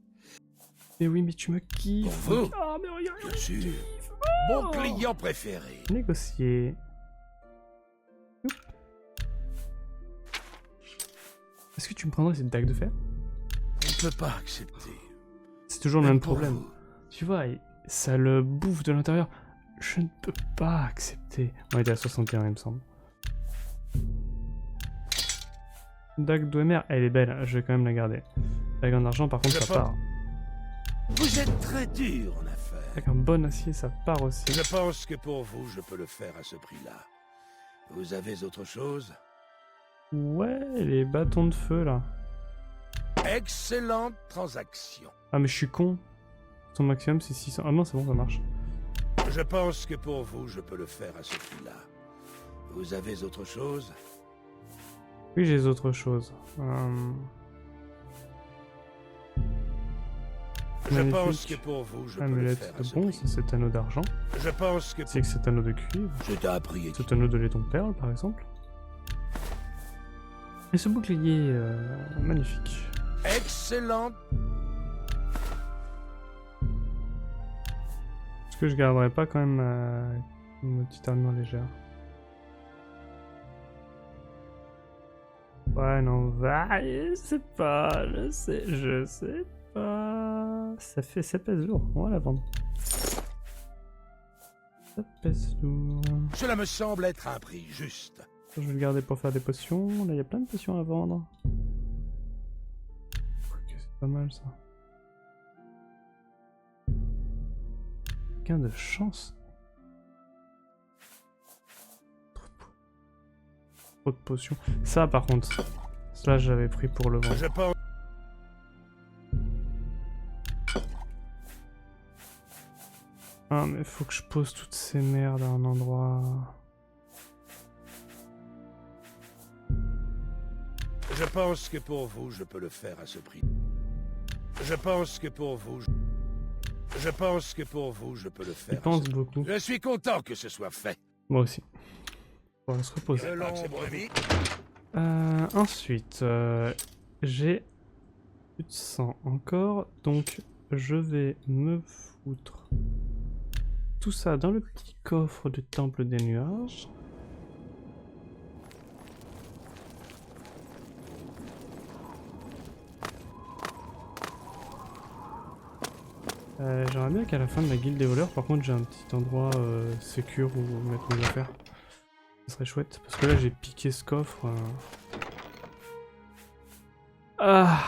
Mais oui, mais tu me kiffes. Pour vous? Ah, mais regarde, Bien sûr. Mon client préféré. négocier. Oup. Est-ce que tu me prendrais cette dague de fer? On ne peut pas accepter. C'est toujours le même pour problème. vous. Tu vois, ça le bouffe de l'intérieur. Je ne peux pas accepter. On était à 61, il me semble. Dague d'Ouemer, elle est belle, je vais quand même la garder. Dague en argent, par contre, Je ça pense- part. Vous êtes très dur en affaires. Avec un bon acier, ça part aussi. Je pense que pour vous, je peux le faire à ce prix-là. Vous avez autre chose? Ouais, les bâtons de feu, là. Excellente transaction. Ah, mais je suis con. Son maximum, c'est 600. Ah non, c'est bon, ça marche. Je pense que pour vous, je peux le faire à ce prix-là. Vous avez autre chose? Oui, j'ai autre chose. Je pense Magnifique. que pour vous, je peux le Amulette faire à de ce bronze, prix. cet anneau d'argent. Je pense que C'est que cet anneau de cuivre. je t'ai appris. Cet anneau de laiton perle, par exemple. Et ce bouclier magnifique. Excellent. Est-ce que je garderais pas quand même ma petite armure légère? Ouais, non, va, je sais pas, je sais pas. Ça pèse lourd, on va la vendre. Ça pèse lourd. Cela me semble être un prix juste. Je vais le garder pour faire des potions. Là, il y a plein de potions à vendre. Ok, c'est pas mal ça. Gain de chance. Trop de potions. Ça, par contre, ça j'avais pris pour le vendre. Je pense. Ah, mais faut que je pose toutes ces merdes à un endroit. Je pense que pour vous, je peux le faire à ce prix. Je pense que pour vous, je pense que pour vous, je peux le Il faire. à pense ce- beaucoup. Je suis content que ce soit fait. Moi aussi. On va se reposer. De l'ombre vite. Ensuite, j'ai plus de 100 encore, donc je vais me foutre tout ça dans le petit coffre du temple des nuages. J'aimerais bien qu'à la fin de la guilde des voleurs, par contre, j'ai un petit endroit sécure où mettre mes affaires. Ce serait chouette, parce que là j'ai piqué ce coffre. Ah.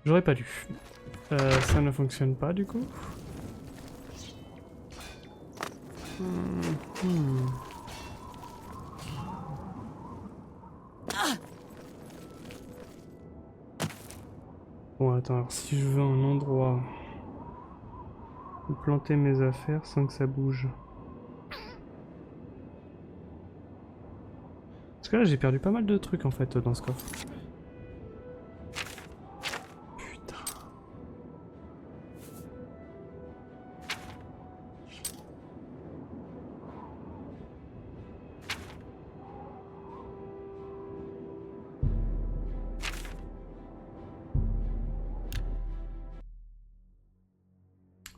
J'aurais pas dû. Ça ne fonctionne pas du coup. Hmm. Bon attends, alors si je veux un endroit où planter mes affaires sans que ça bouge. Parce que là j'ai perdu pas mal de trucs en fait dans ce coffre. Putain.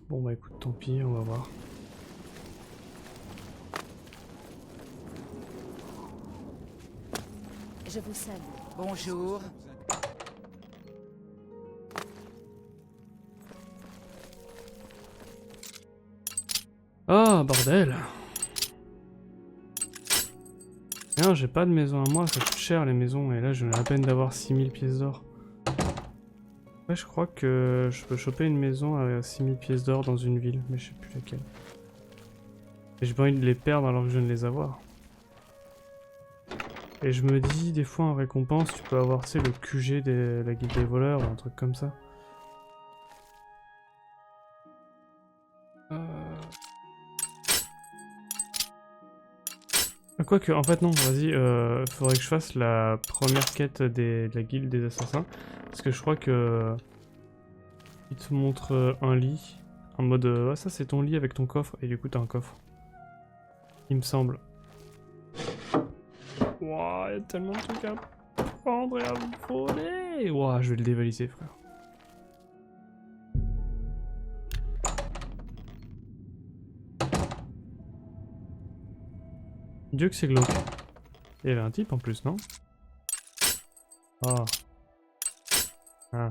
Bon bah écoute, tant pis, on va voir. Je vous salue. Bonjour. Ah bordel. Non, j'ai pas de maison à moi, ça coûte cher les maisons, et là j'ai la peine d'avoir 6000 pièces d'or. Ouais, je crois que je peux choper une maison à 6000 pièces d'or dans une ville, mais je sais plus laquelle. Et j'ai pas envie de les perdre alors que je viens de les avoir. Et je me dis, des fois en récompense, tu peux avoir, tu sais, le QG de la guilde des voleurs ou un truc comme ça. Quoique, en fait non, vas-y, faudrait que je fasse la première quête de la guilde des assassins. Parce que je crois que... il te montre un lit, en mode, ouais, ça c'est ton lit avec ton coffre, et du coup t'as un coffre. Il me semble. Wouah, y a tellement de trucs à prendre et à voler. Wouah, je vais le dévaliser, frère. Dieu que c'est glauque. Il y avait un type en plus, non? Ah. Ah.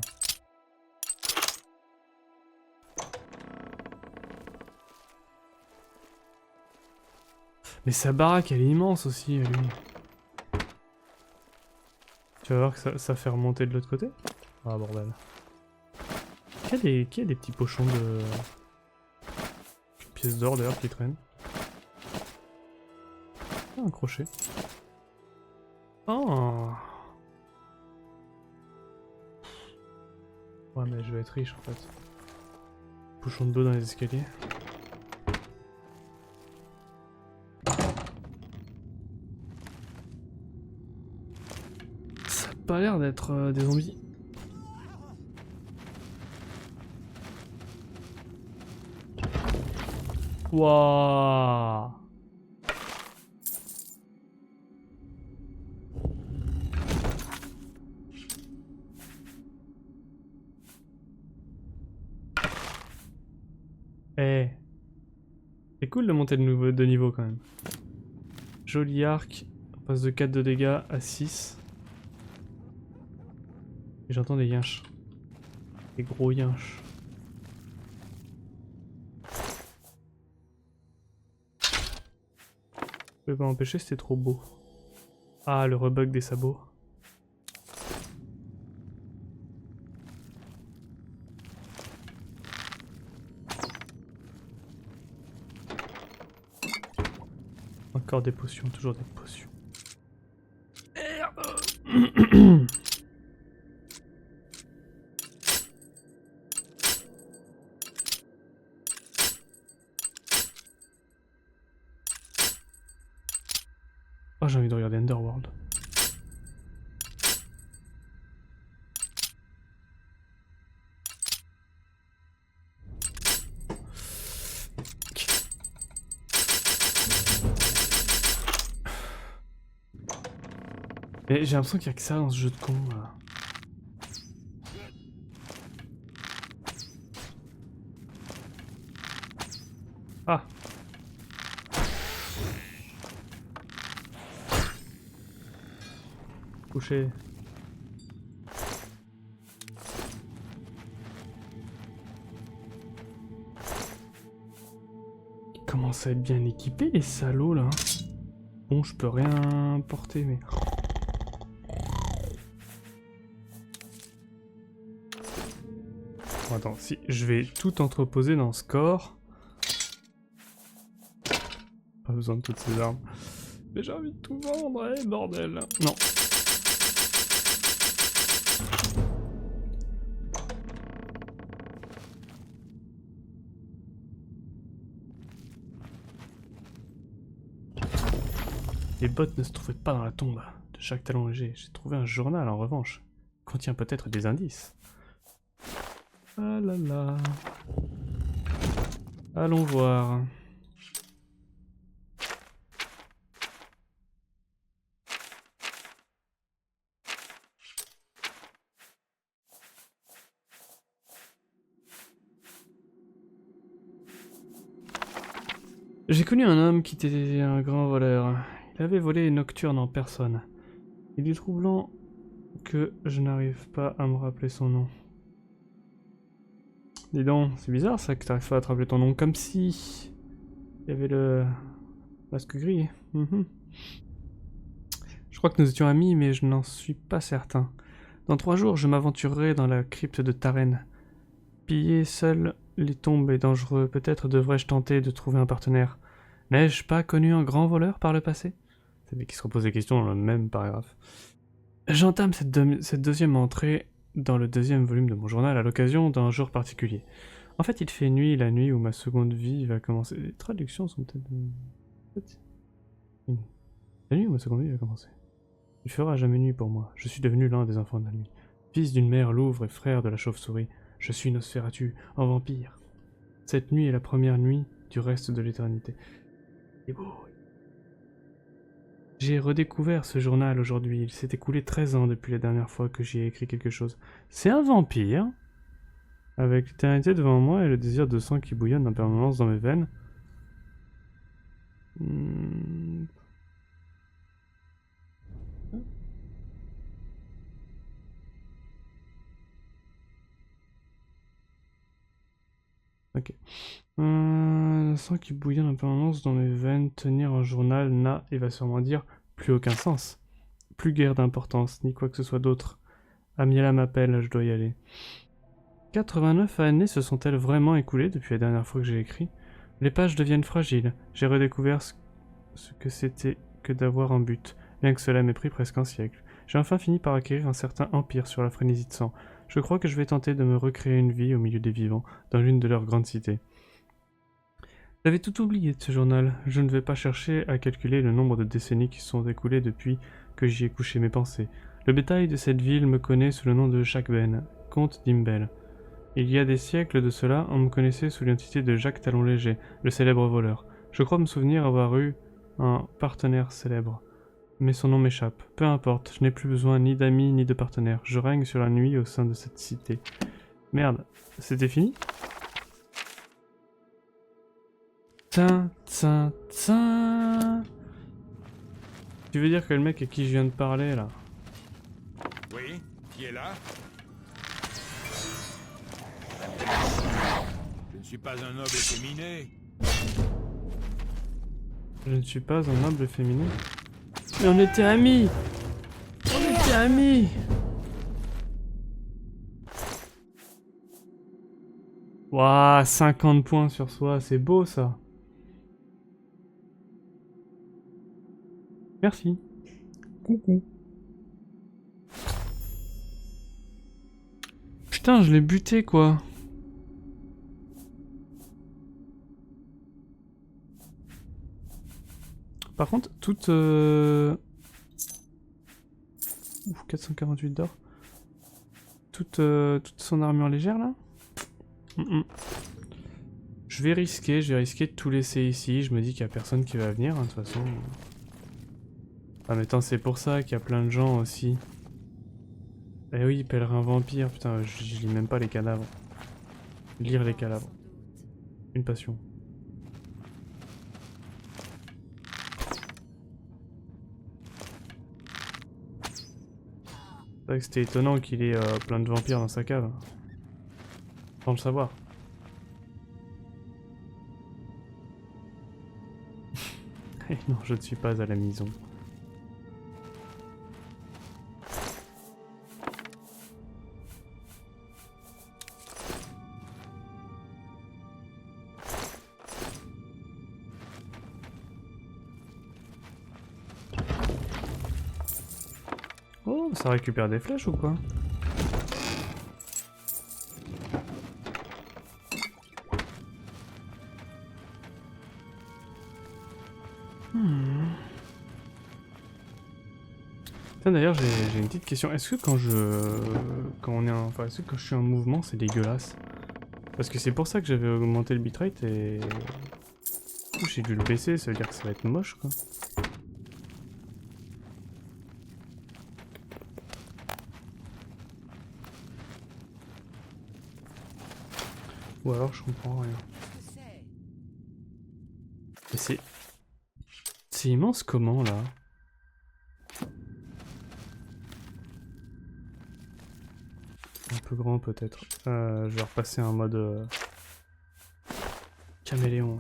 Mais sa baraque, elle est immense aussi, lui. Tu vas voir que ça fait remonter de l'autre côté? Ah, bordel. Qui a des petits pochons de... pièces d'or d'ailleurs qui traînent? Ah, un crochet. Oh. Ouais, mais je vais être riche en fait. Pochon d'eau dans les escaliers. pas l'air d'être des zombies. Waouh. Eh. C'est cool de monter de niveau quand même. Joli arc. On passe de 4 de dégâts à 6. Et j'entends des yinches. Des gros yinches. Je peux pas m'empêcher, c'était trop beau. Ah, le rebug des sabots. Encore des potions, toujours des potions. Merde. Oh, j'ai envie de regarder Underworld. Mais j'ai l'impression qu'il y a que ça dans ce jeu de con là. Ah. Couché. Ils commencent à être bien équipés les salauds là. Bon, je peux rien porter mais... Bon, attends, si je vais tout entreposer dans ce corps. Pas besoin de toutes ces armes. Mais j'ai envie de tout vendre, eh bordel. Non. Les bottes ne se trouvaient pas dans la tombe de chaque talon léger. J'ai trouvé un journal en revanche. Il contient peut-être des indices. Ah là là. Allons voir. J'ai connu un homme qui était un grand voleur. Il avait volé Nocturne en personne. Il est troublant que je n'arrive pas à me rappeler son nom. Dis donc, c'est bizarre ça que t'arrives pas à te rappeler ton nom, comme si... Il y avait le... masque gris. Je crois que nous étions amis, mais je n'en suis pas certain. Dans 3 jours, je m'aventurerai dans la crypte de Taren. Piller seul les tombes est dangereux. Peut-être devrais-je tenter de trouver un partenaire. N'ai-je pas connu un grand voleur par le passé? C'est lui qui se repose des questions dans le même paragraphe. J'entame cette deuxième entrée dans le 2e volume de mon journal à l'occasion d'un jour particulier. En fait, il fait nuit, la nuit où ma seconde vie va commencer. Les traductions sont peut-être... La nuit où ma seconde vie va commencer. Il fera jamais nuit pour moi. Je suis devenu l'un des enfants de la nuit. Fils d'une mère louvre et frère de la chauve-souris. Je suis Nosferatu, en vampire. Cette nuit est la première nuit du reste de l'éternité. C'est beau. J'ai redécouvert ce journal aujourd'hui. Il s'est écoulé 13 ans depuis la dernière fois que j'y ai écrit quelque chose. C'est un vampire, avec l'éternité devant moi et le désir de sang qui bouillonne en permanence dans mes veines. Ok. Le sang qui bouillonne en permanence dans mes veines, tenir un journal n'a, et va sûrement dire, plus aucun sens. Plus guère d'importance, ni quoi que ce soit d'autre. Amiela m'appelle, je dois y aller. 89 années se sont-elles vraiment écoulées depuis la dernière fois que j'ai écrit? Les pages deviennent fragiles. J'ai redécouvert ce que c'était que d'avoir un but, bien que cela m'ait pris presque un siècle. J'ai enfin fini par acquérir un certain empire sur la frénésie de sang. Je crois que je vais tenter de me recréer une vie au milieu des vivants, dans l'une de leurs grandes cités. J'avais tout oublié de ce journal. Je ne vais pas chercher à calculer le nombre de décennies qui se sont écoulées depuis que j'y ai couché mes pensées. Le bétail de cette ville me connaît sous le nom de Jacques Ben, comte d'Imbel. Il y a des siècles de cela, on me connaissait sous l'identité de Jacques Talon Léger, le célèbre voleur. Je crois me souvenir avoir eu un partenaire célèbre. Mais son nom m'échappe. Peu importe, je n'ai plus besoin ni d'amis ni de partenaires. Je règne sur la nuit au sein de cette cité. Merde, c'était fini? Tin, tin, tin. Tu veux dire que le mec à qui je viens de parler là? Oui, qui est là? Je ne suis pas un noble efféminé. Je ne suis pas un noble féminin. Mais on était amis! On était amis! Waouh, 50 points sur soi, c'est beau ça! Merci. Coucou. Putain, je l'ai buté quoi! Par contre, toute... Ouh, 448 d'or. Toute son armure légère là. Je vais risquer de tout laisser ici. Je me dis qu'il n'y a personne qui va venir, hein, de toute façon. Ah mais attends, c'est pour ça qu'il y a plein de gens aussi. Eh oui, pèlerin vampire, putain, je lis même pas les cadavres. Lire les cadavres. Une passion. C'est vrai que c'était étonnant qu'il ait plein de vampires dans sa cave. Sans le savoir. Et non, je ne suis pas à la maison. Oh, ça récupère des flèches ou quoi? D'ailleurs, j'ai une petite question. Est-ce que quand est-ce que quand je suis en mouvement, c'est dégueulasse? Parce que c'est pour ça que j'avais augmenté le bitrate et... Du coup, j'ai dû le baisser, ça veut dire que ça va être moche, quoi. Ou alors, je comprends rien. Mais c'est... C'est immense comment, là? Un peu grand peut-être. Je vais repasser en mode caméléon.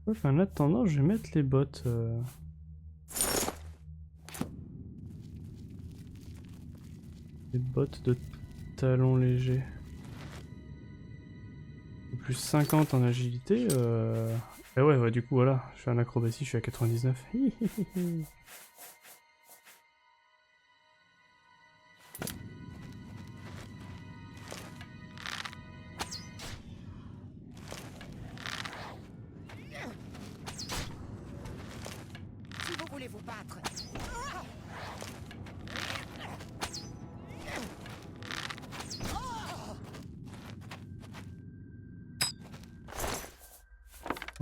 Enfin, en attendant, je vais mettre les bottes. Les bottes de talons légers. Plus 50 en agilité. Et ouais, du coup, voilà. Je fais un acrobatie, je suis à 99. Si vous voulez vous battre.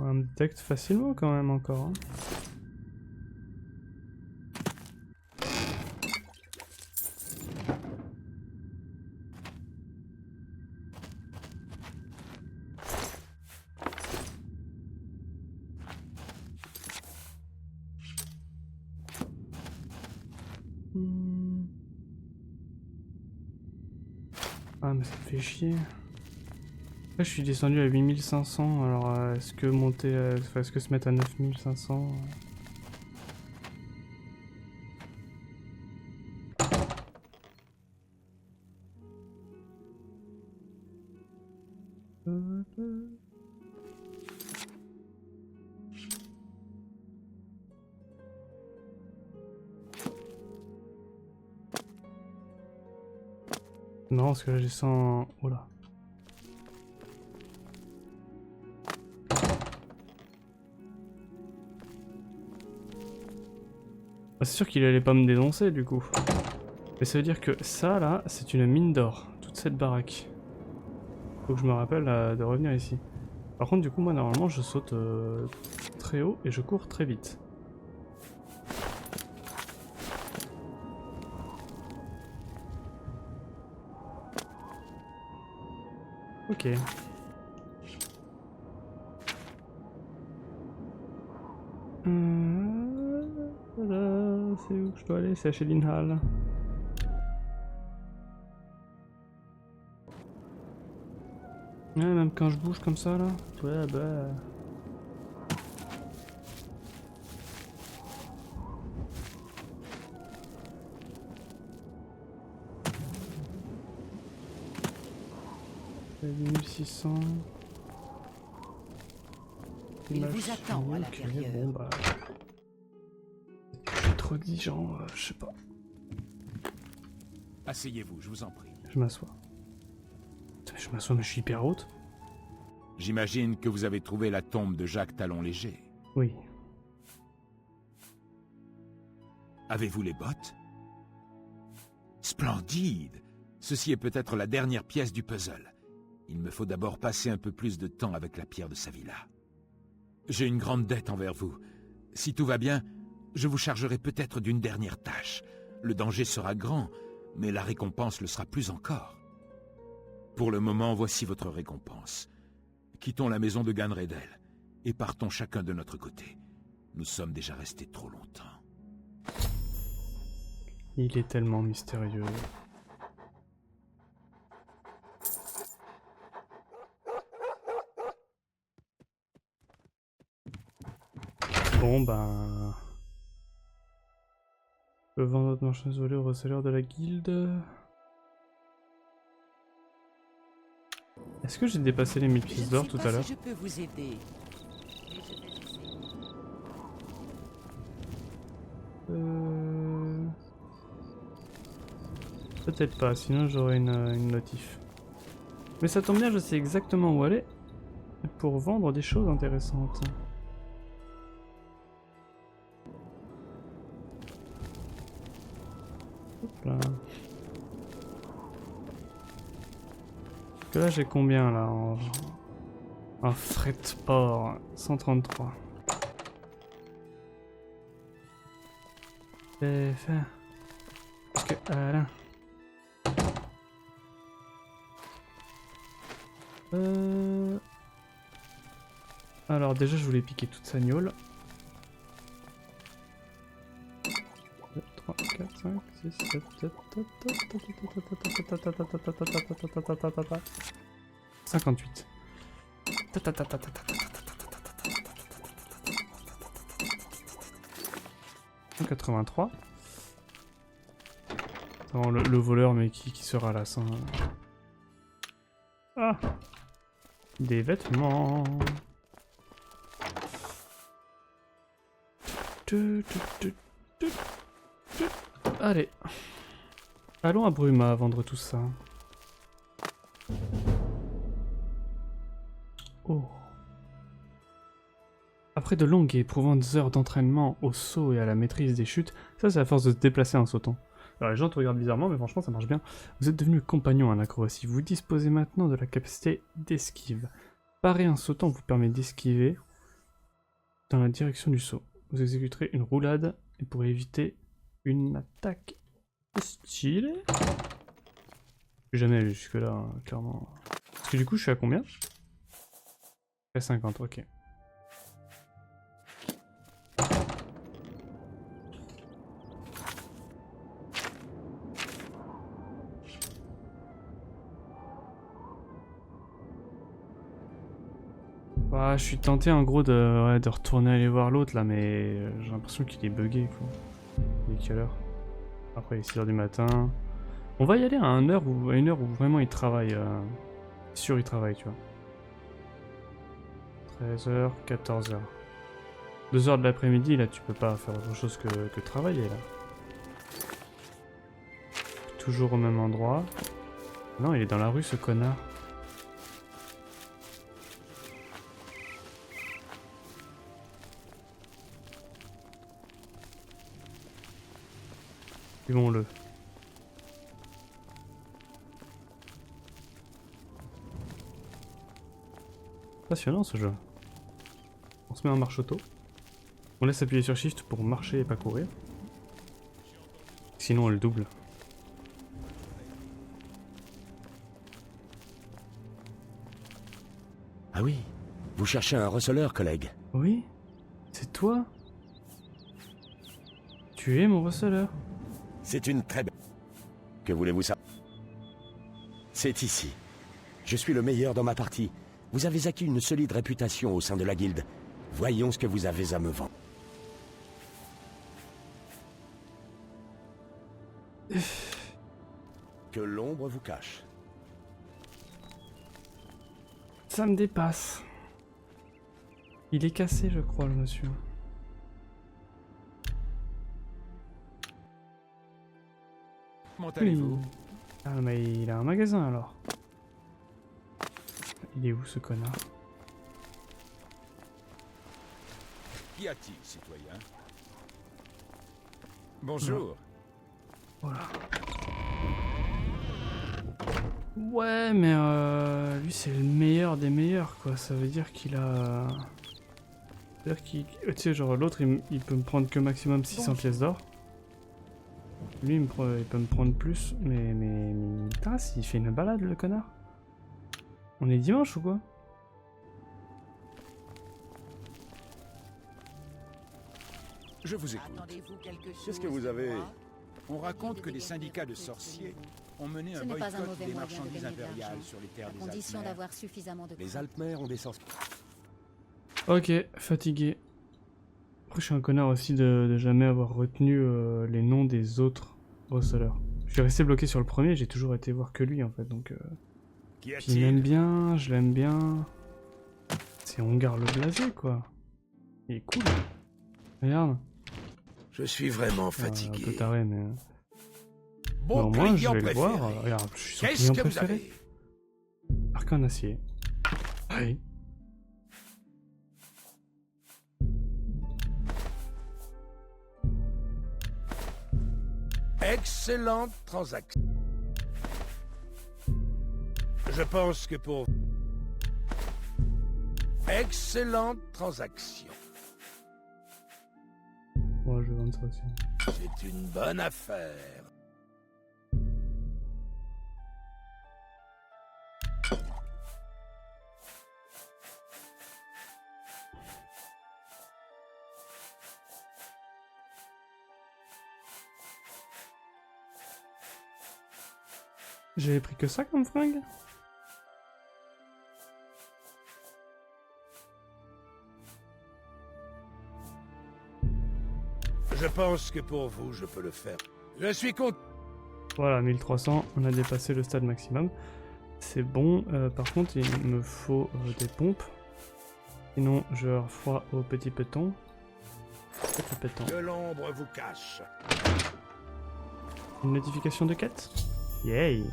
On me détecte facilement quand même encore. Hein. Ah mais ça me fait chier. Là je suis descendu à 8500, alors est-ce que monter, est-ce que se mettre à 9500 Non, parce que là j'ai 100... Oh là. Ah, c'est sûr qu'il allait pas me dénoncer du coup. Mais ça veut dire que ça là, c'est une mine d'or. Toute cette baraque. Faut que je me rappelle de revenir ici. Par contre du coup moi normalement je saute très haut et je cours très vite. Ok. Voilà, c'est où que je dois aller? C'est à Shelinhal. Ouais, même quand je bouge comme ça là. Ouais, bah. « 1600. Il vous attend à l'intérieur. Bon bah. J'ai trop dit gens, je sais pas. Asseyez-vous, je vous en prie. Je m'assois. Putain, mais je m'assois, mais je suis hyper haute. J'imagine que vous avez trouvé la tombe de Jacques Talon-Léger. Oui. Avez-vous les bottes? Splendide! Ceci est peut-être la dernière pièce du puzzle. Il me faut d'abord passer un peu plus de temps avec la pierre de Savila. J'ai une grande dette envers vous. Si tout va bien, je vous chargerai peut-être d'une dernière tâche. Le danger sera grand, mais la récompense le sera plus encore. Pour le moment, voici votre récompense. Quittons la maison de Ganredel et partons chacun de notre côté. Nous sommes déjà restés trop longtemps. Il est tellement mystérieux. Bon ben... Je peux vendre notre marchandise volée au receleur de la guilde. Est-ce que j'ai dépassé les 1000 pièces d'or tout à l'heure? Je peux vous aider. Peut-être pas, sinon j'aurais une notif. Mais ça tombe bien, je sais exactement où aller pour vendre des choses intéressantes. Hop là. Parce que là j'ai combien là en fret de port? 133. Enfin. Parce que Alain. Alors déjà je voulais piquer toute sa gnôle. 2, 3, 4, 5, 6, 7, 58. 183. Attends, le voleur mais qui se ralasse. Hein. Ah! Des vêtements. Allez. Allons à Bruma vendre tout ça. Oh. Après de longues et éprouvantes heures d'entraînement au saut et à la maîtrise des chutes, ça c'est à force de se déplacer en sautant. Alors les gens te regardent bizarrement, mais franchement ça marche bien. Vous êtes devenu compagnon en acrobatie. Vous disposez maintenant de la capacité d'esquive. Parer en sautant vous permet d'esquiver dans la direction du saut. Vous exécuterez une roulade et pourrez éviter une attaque stylée. Je suis jamais allé jusque là, hein, clairement. Parce que du coup je suis à combien? À 50, ok. Ah, je suis tenté en gros de retourner aller voir l'autre là, mais j'ai l'impression qu'il est bugué quoi. Il est quelle heure? Après il est 6h du matin. On va y aller à une heure où vraiment il travaille. Sûr il travaille, tu vois. 13h, 14h. 2h de l'après-midi là, tu peux pas faire autre chose que travailler là. Toujours au même endroit. Non, il est dans la rue ce connard. Suivons-le. Passionnant ce jeu. On se met en marche auto. On laisse appuyer sur Shift pour marcher et pas courir. Sinon elle double. Ah oui, vous cherchez un receleur, collègue. Oui? C'est toi? Tu es mon receleur. C'est une très belle... Que voulez-vous savoir? C'est ici. Je suis le meilleur dans ma partie. Vous avez acquis une solide réputation au sein de la guilde. Voyons ce que vous avez à me vendre. Que l'ombre vous cache. Ça me dépasse. Il est cassé, je crois, le monsieur. Comment allez-vous? Ah, mais il a un magasin alors. Il est où ce connard? Qu'y a-t-il, citoyen? Bonjour. Voilà. Ouais, mais lui c'est le meilleur des meilleurs, quoi. Ça veut dire qu'il a... C'est-à-dire qu'il... Tu sais, genre l'autre, il peut me prendre que maximum 600 pièces d'or. Lui, il peut me prendre plus, mais... Putain, s'il fait une balade, le connard. On est dimanche ou quoi? Je vous écoute. Attendez-vous quelque chose? Qu'est-ce que vous avez? On raconte que des syndicats de sorciers ont mené Ce un n'est pas un boycott mauvais des moyen de marchandises gagner de impériales l'argent, sur les terres à des condition Altmer. d'avoir suffisamment de Les crainte. Altmer ont des sens... Ok, fatigué. Après, je suis un connard aussi de jamais avoir retenu les noms des autres receleurs. Je suis resté bloqué sur le premier, j'ai toujours été voir que lui en fait, donc... Qu'y Puis il m'aime a-t-il? bien, je l'aime bien. C'est Ongar le blasé, quoi. Il est cool. Regarde. Je suis vraiment Un fatigué. peu taré, mais... Bon Bon, moi, je client vais le préféré. voir. Regarde, je suis son Qu'est-ce client que vous préféré. avez? Arc en acier. Oui. Excellente transaction. Je pense que pour... Excellente transaction. Moi, je vais vendre ça aussi. C'est une bonne affaire. J'avais pris que ça comme fringue? Je pense que pour vous, je peux le faire. Je suis content. Voilà, 1300, on a dépassé le stade maximum. C'est bon, par contre il me faut des pompes. Sinon je leur froid au petit péton. Petit péton. Que l'ombre vous cache. Une notification de quête? Yay!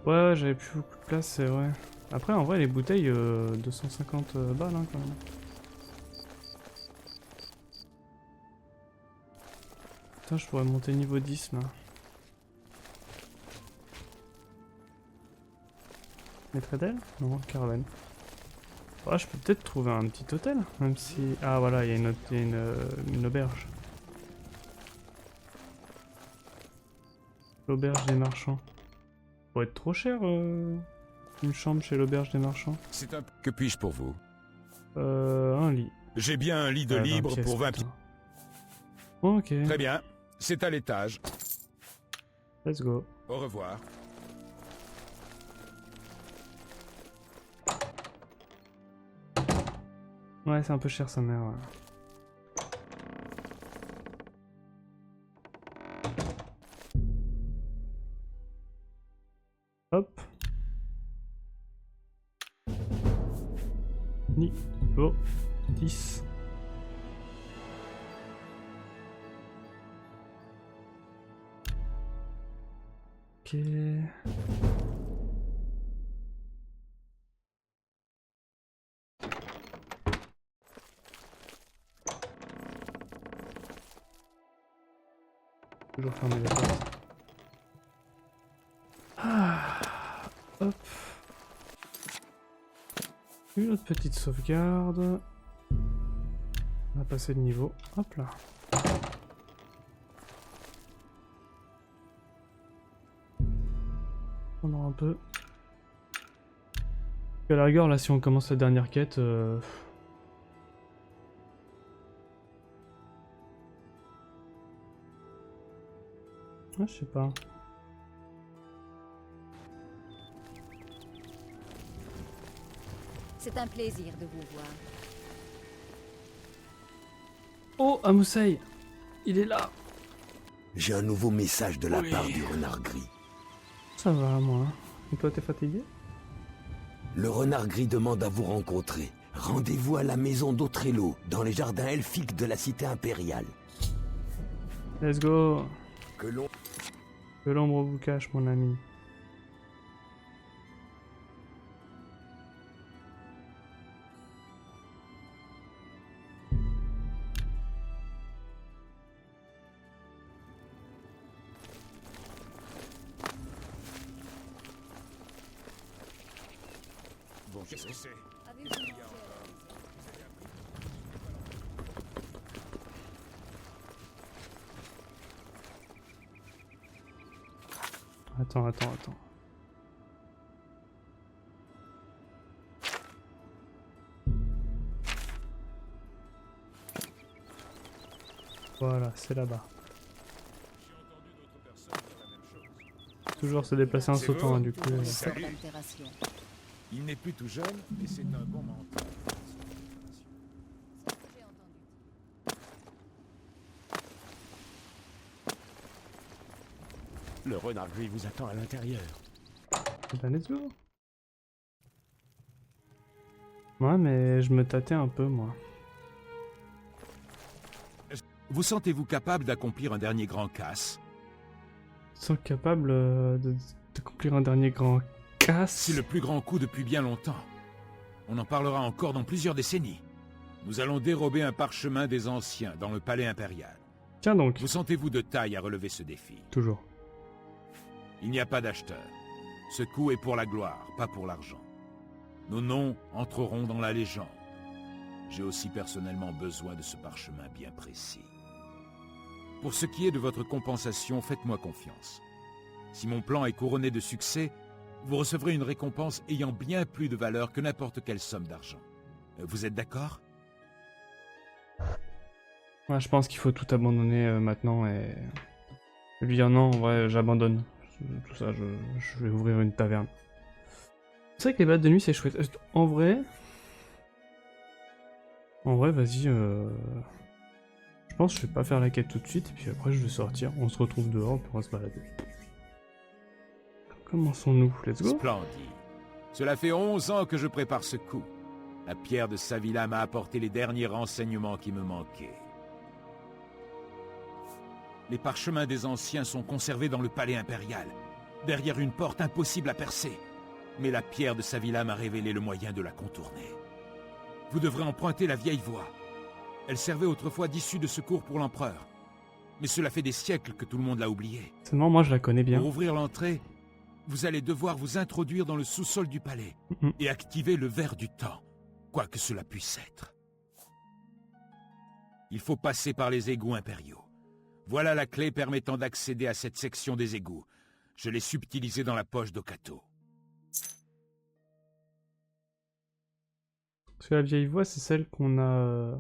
Ouais, j'avais plus beaucoup de place, c'est vrai. Après, en vrai, les bouteilles, 250 balles, hein, quand même. Putain, je pourrais monter niveau 10, là. Maître d'elle? Non, caravane. Ouais, je peux peut-être trouver un petit hôtel, même si... Ah, voilà, il y a une auberge. L'auberge des marchands. Ça pourrait être trop cher, une chambre chez l'auberge des marchands. C'est un... Que puis-je pour vous? Un lit. J'ai bien un lit de 20 libre pièces, pour 20 putain. pièces. Ok, Très bien. C'est à l'étage. let's go. Au revoir. Ouais, c'est un peu cher sa mère. Ouais. Hop. Niveau 10. Ok. Toujours fermer la porte. Ah, hop. Une autre petite sauvegarde. On va passer de niveau. Hop là. On aura un peu. À la rigueur, là, si on commence la dernière quête. Ah, je sais pas. C'est un plaisir de vous voir. Oh, Amousei! Il est là! J'ai un nouveau message de la part du renard gris. Ça va, moi. Et toi, t'es fatigué? Le renard gris demande à vous rencontrer. Rendez-vous à la maison d'Autrello, dans les jardins elfiques de la cité impériale. Let's go! Que l'on... Que l'ombre vous cache, mon ami. Bon, qu'est-ce que c'est? Attends. Voilà, c'est là-bas. Toujours se déplacer en sautant, hein, du coup. Salut. L'altération. Il n'est plus tout jeune, mais c'est un bon mentor. J'ai entendu. Le renard gris vous attend à l'intérieur. Eh ben, let's go. Ouais, mais je me tâtais un peu, moi. Vous sentez-vous capable d'accomplir un dernier grand casse? Sont capables d'accomplir un dernier grand casse. C'est le plus grand coup depuis bien longtemps. On en parlera encore dans plusieurs décennies. Nous allons dérober un parchemin des anciens dans le palais impérial. Tiens donc. Vous sentez-vous de taille à relever ce défi? Toujours. Il n'y a pas d'acheteur. Ce coup est pour la gloire, pas pour l'argent. Nos noms entreront dans la légende. J'ai aussi personnellement besoin de ce parchemin bien précis. Pour ce qui est de votre compensation, faites-moi confiance. Si mon plan est couronné de succès, vous recevrez une récompense ayant bien plus de valeur que n'importe quelle somme d'argent. Vous êtes d'accord? Ouais, je pense qu'il faut tout abandonner maintenant et lui dire non, en vrai, j'abandonne. Tout ça, je vais ouvrir une taverne. C'est vrai que les balades de nuit, c'est chouette. En vrai, vas-y. Je pense que je vais pas faire la quête tout de suite, et puis après je vais sortir. On se retrouve dehors, puis on va se balader. Commençons-nous, let's go. Splendide. Cela fait 11 ans que je prépare ce coup. La pierre de Savila m'a apporté les derniers renseignements qui me manquaient. Les parchemins des anciens sont conservés dans le palais impérial, derrière une porte impossible à percer. Mais la pierre de Savila m'a révélé le moyen de la contourner. Vous devrez emprunter la vieille voie. Elle servait autrefois d'issue de secours pour l'empereur. Mais cela fait des siècles que tout le monde l'a oubliée. Seulement, moi je la connais bien. Pour ouvrir l'entrée, vous allez devoir vous introduire dans le sous-sol du palais et activer le verre du temps, quoi que cela puisse être. Il faut passer par les égouts impériaux. Voilà la clé permettant d'accéder à cette section des égouts. Je l'ai subtilisée dans la poche d'Okato. Parce que la vieille voix, c'est celle qu'on a...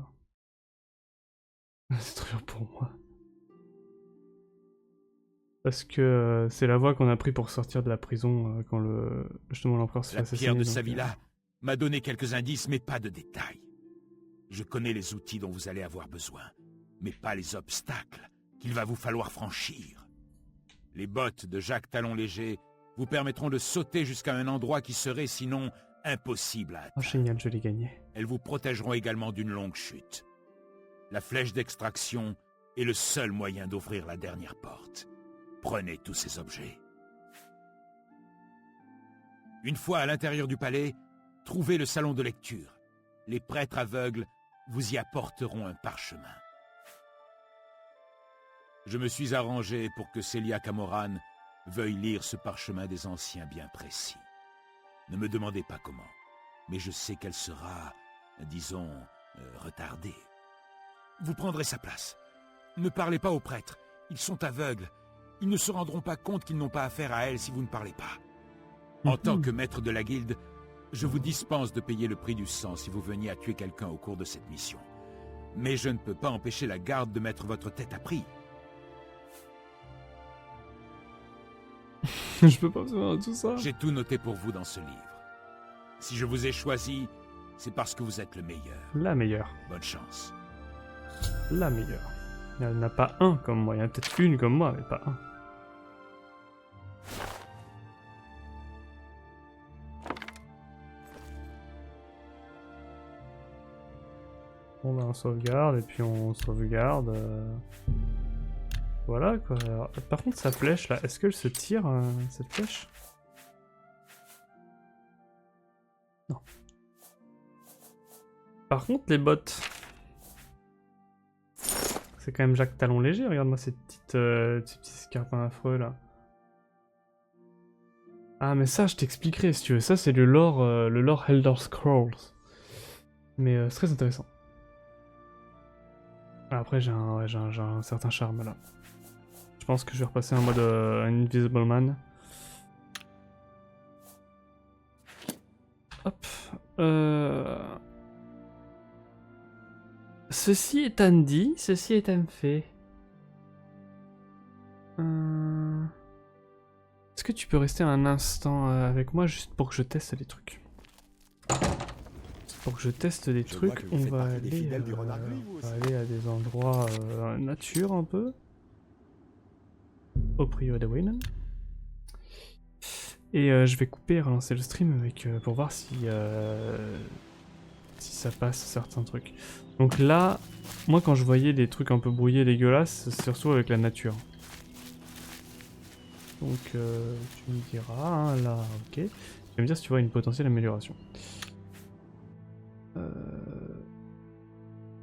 C'est trop dur pour moi. Parce que c'est la voie qu'on a pris pour sortir de la prison quand justement l'empereur se fait La assassiner. pierre de donc, Savila m'a donné quelques indices, mais pas de détails. Je connais les outils dont vous allez avoir besoin, mais pas les obstacles qu'il va vous falloir franchir. Les bottes de Jacques Talon Léger vous permettront de sauter jusqu'à un endroit qui serait sinon impossible à Oh, atteindre. génial, je l'ai gagné. Elles vous protégeront également d'une longue chute. La flèche d'extraction est le seul moyen d'ouvrir la dernière porte. Prenez tous ces objets. Une fois à l'intérieur du palais, trouvez le salon de lecture. Les prêtres aveugles vous y apporteront un parchemin. Je me suis arrangé pour que Celia Camoran veuille lire ce parchemin des anciens bien précis. Ne me demandez pas comment, mais je sais qu'elle sera, disons, retardée. Vous prendrez sa place. Ne parlez pas aux prêtres, ils sont aveugles. Ils ne se rendront pas compte qu'ils n'ont pas affaire à elle si vous ne parlez pas. En tant que maître de la guilde, je vous dispense de payer le prix du sang si vous veniez à tuer quelqu'un au cours de cette mission. Mais je ne peux pas empêcher la garde de mettre votre tête à prix. Je peux pas faire tout ça. J'ai tout noté pour vous dans ce livre. Si je vous ai choisi, c'est parce que vous êtes le meilleur. La meilleure. Bonne chance. La meilleure. Il n'y en a pas un comme moi. Il y en a peut-être une comme moi, mais pas un. Bon bah on sauvegarde et puis on sauvegarde. Voilà quoi. Alors, par contre sa flèche là, est-ce qu'elle se tire cette flèche? Non. Par contre les bottes. C'est quand même Jacques Talon Léger, regarde-moi ces petits escarpins affreux là. Ah mais ça je t'expliquerai si tu veux, ça c'est le lore Elder Scrolls. Mais c'est très intéressant. Après j'ai un certain charme là. Je pense que je vais repasser en mode Invisible Man. Hop. Ceci étant dit, ceci étant fait. Est-ce que tu peux rester un instant avec moi juste pour que je teste les trucs? Pour que je teste des trucs, on va aller à des endroits nature un peu. Au Prieuré de Wayland. Et je vais couper et relancer le stream avec, pour voir si ça passe certains trucs. Donc là, moi quand je voyais des trucs un peu brouillés dégueulasses, c'est surtout avec la nature. Donc tu me diras, hein, là, ok. Tu vas me dire si tu vois une potentielle amélioration.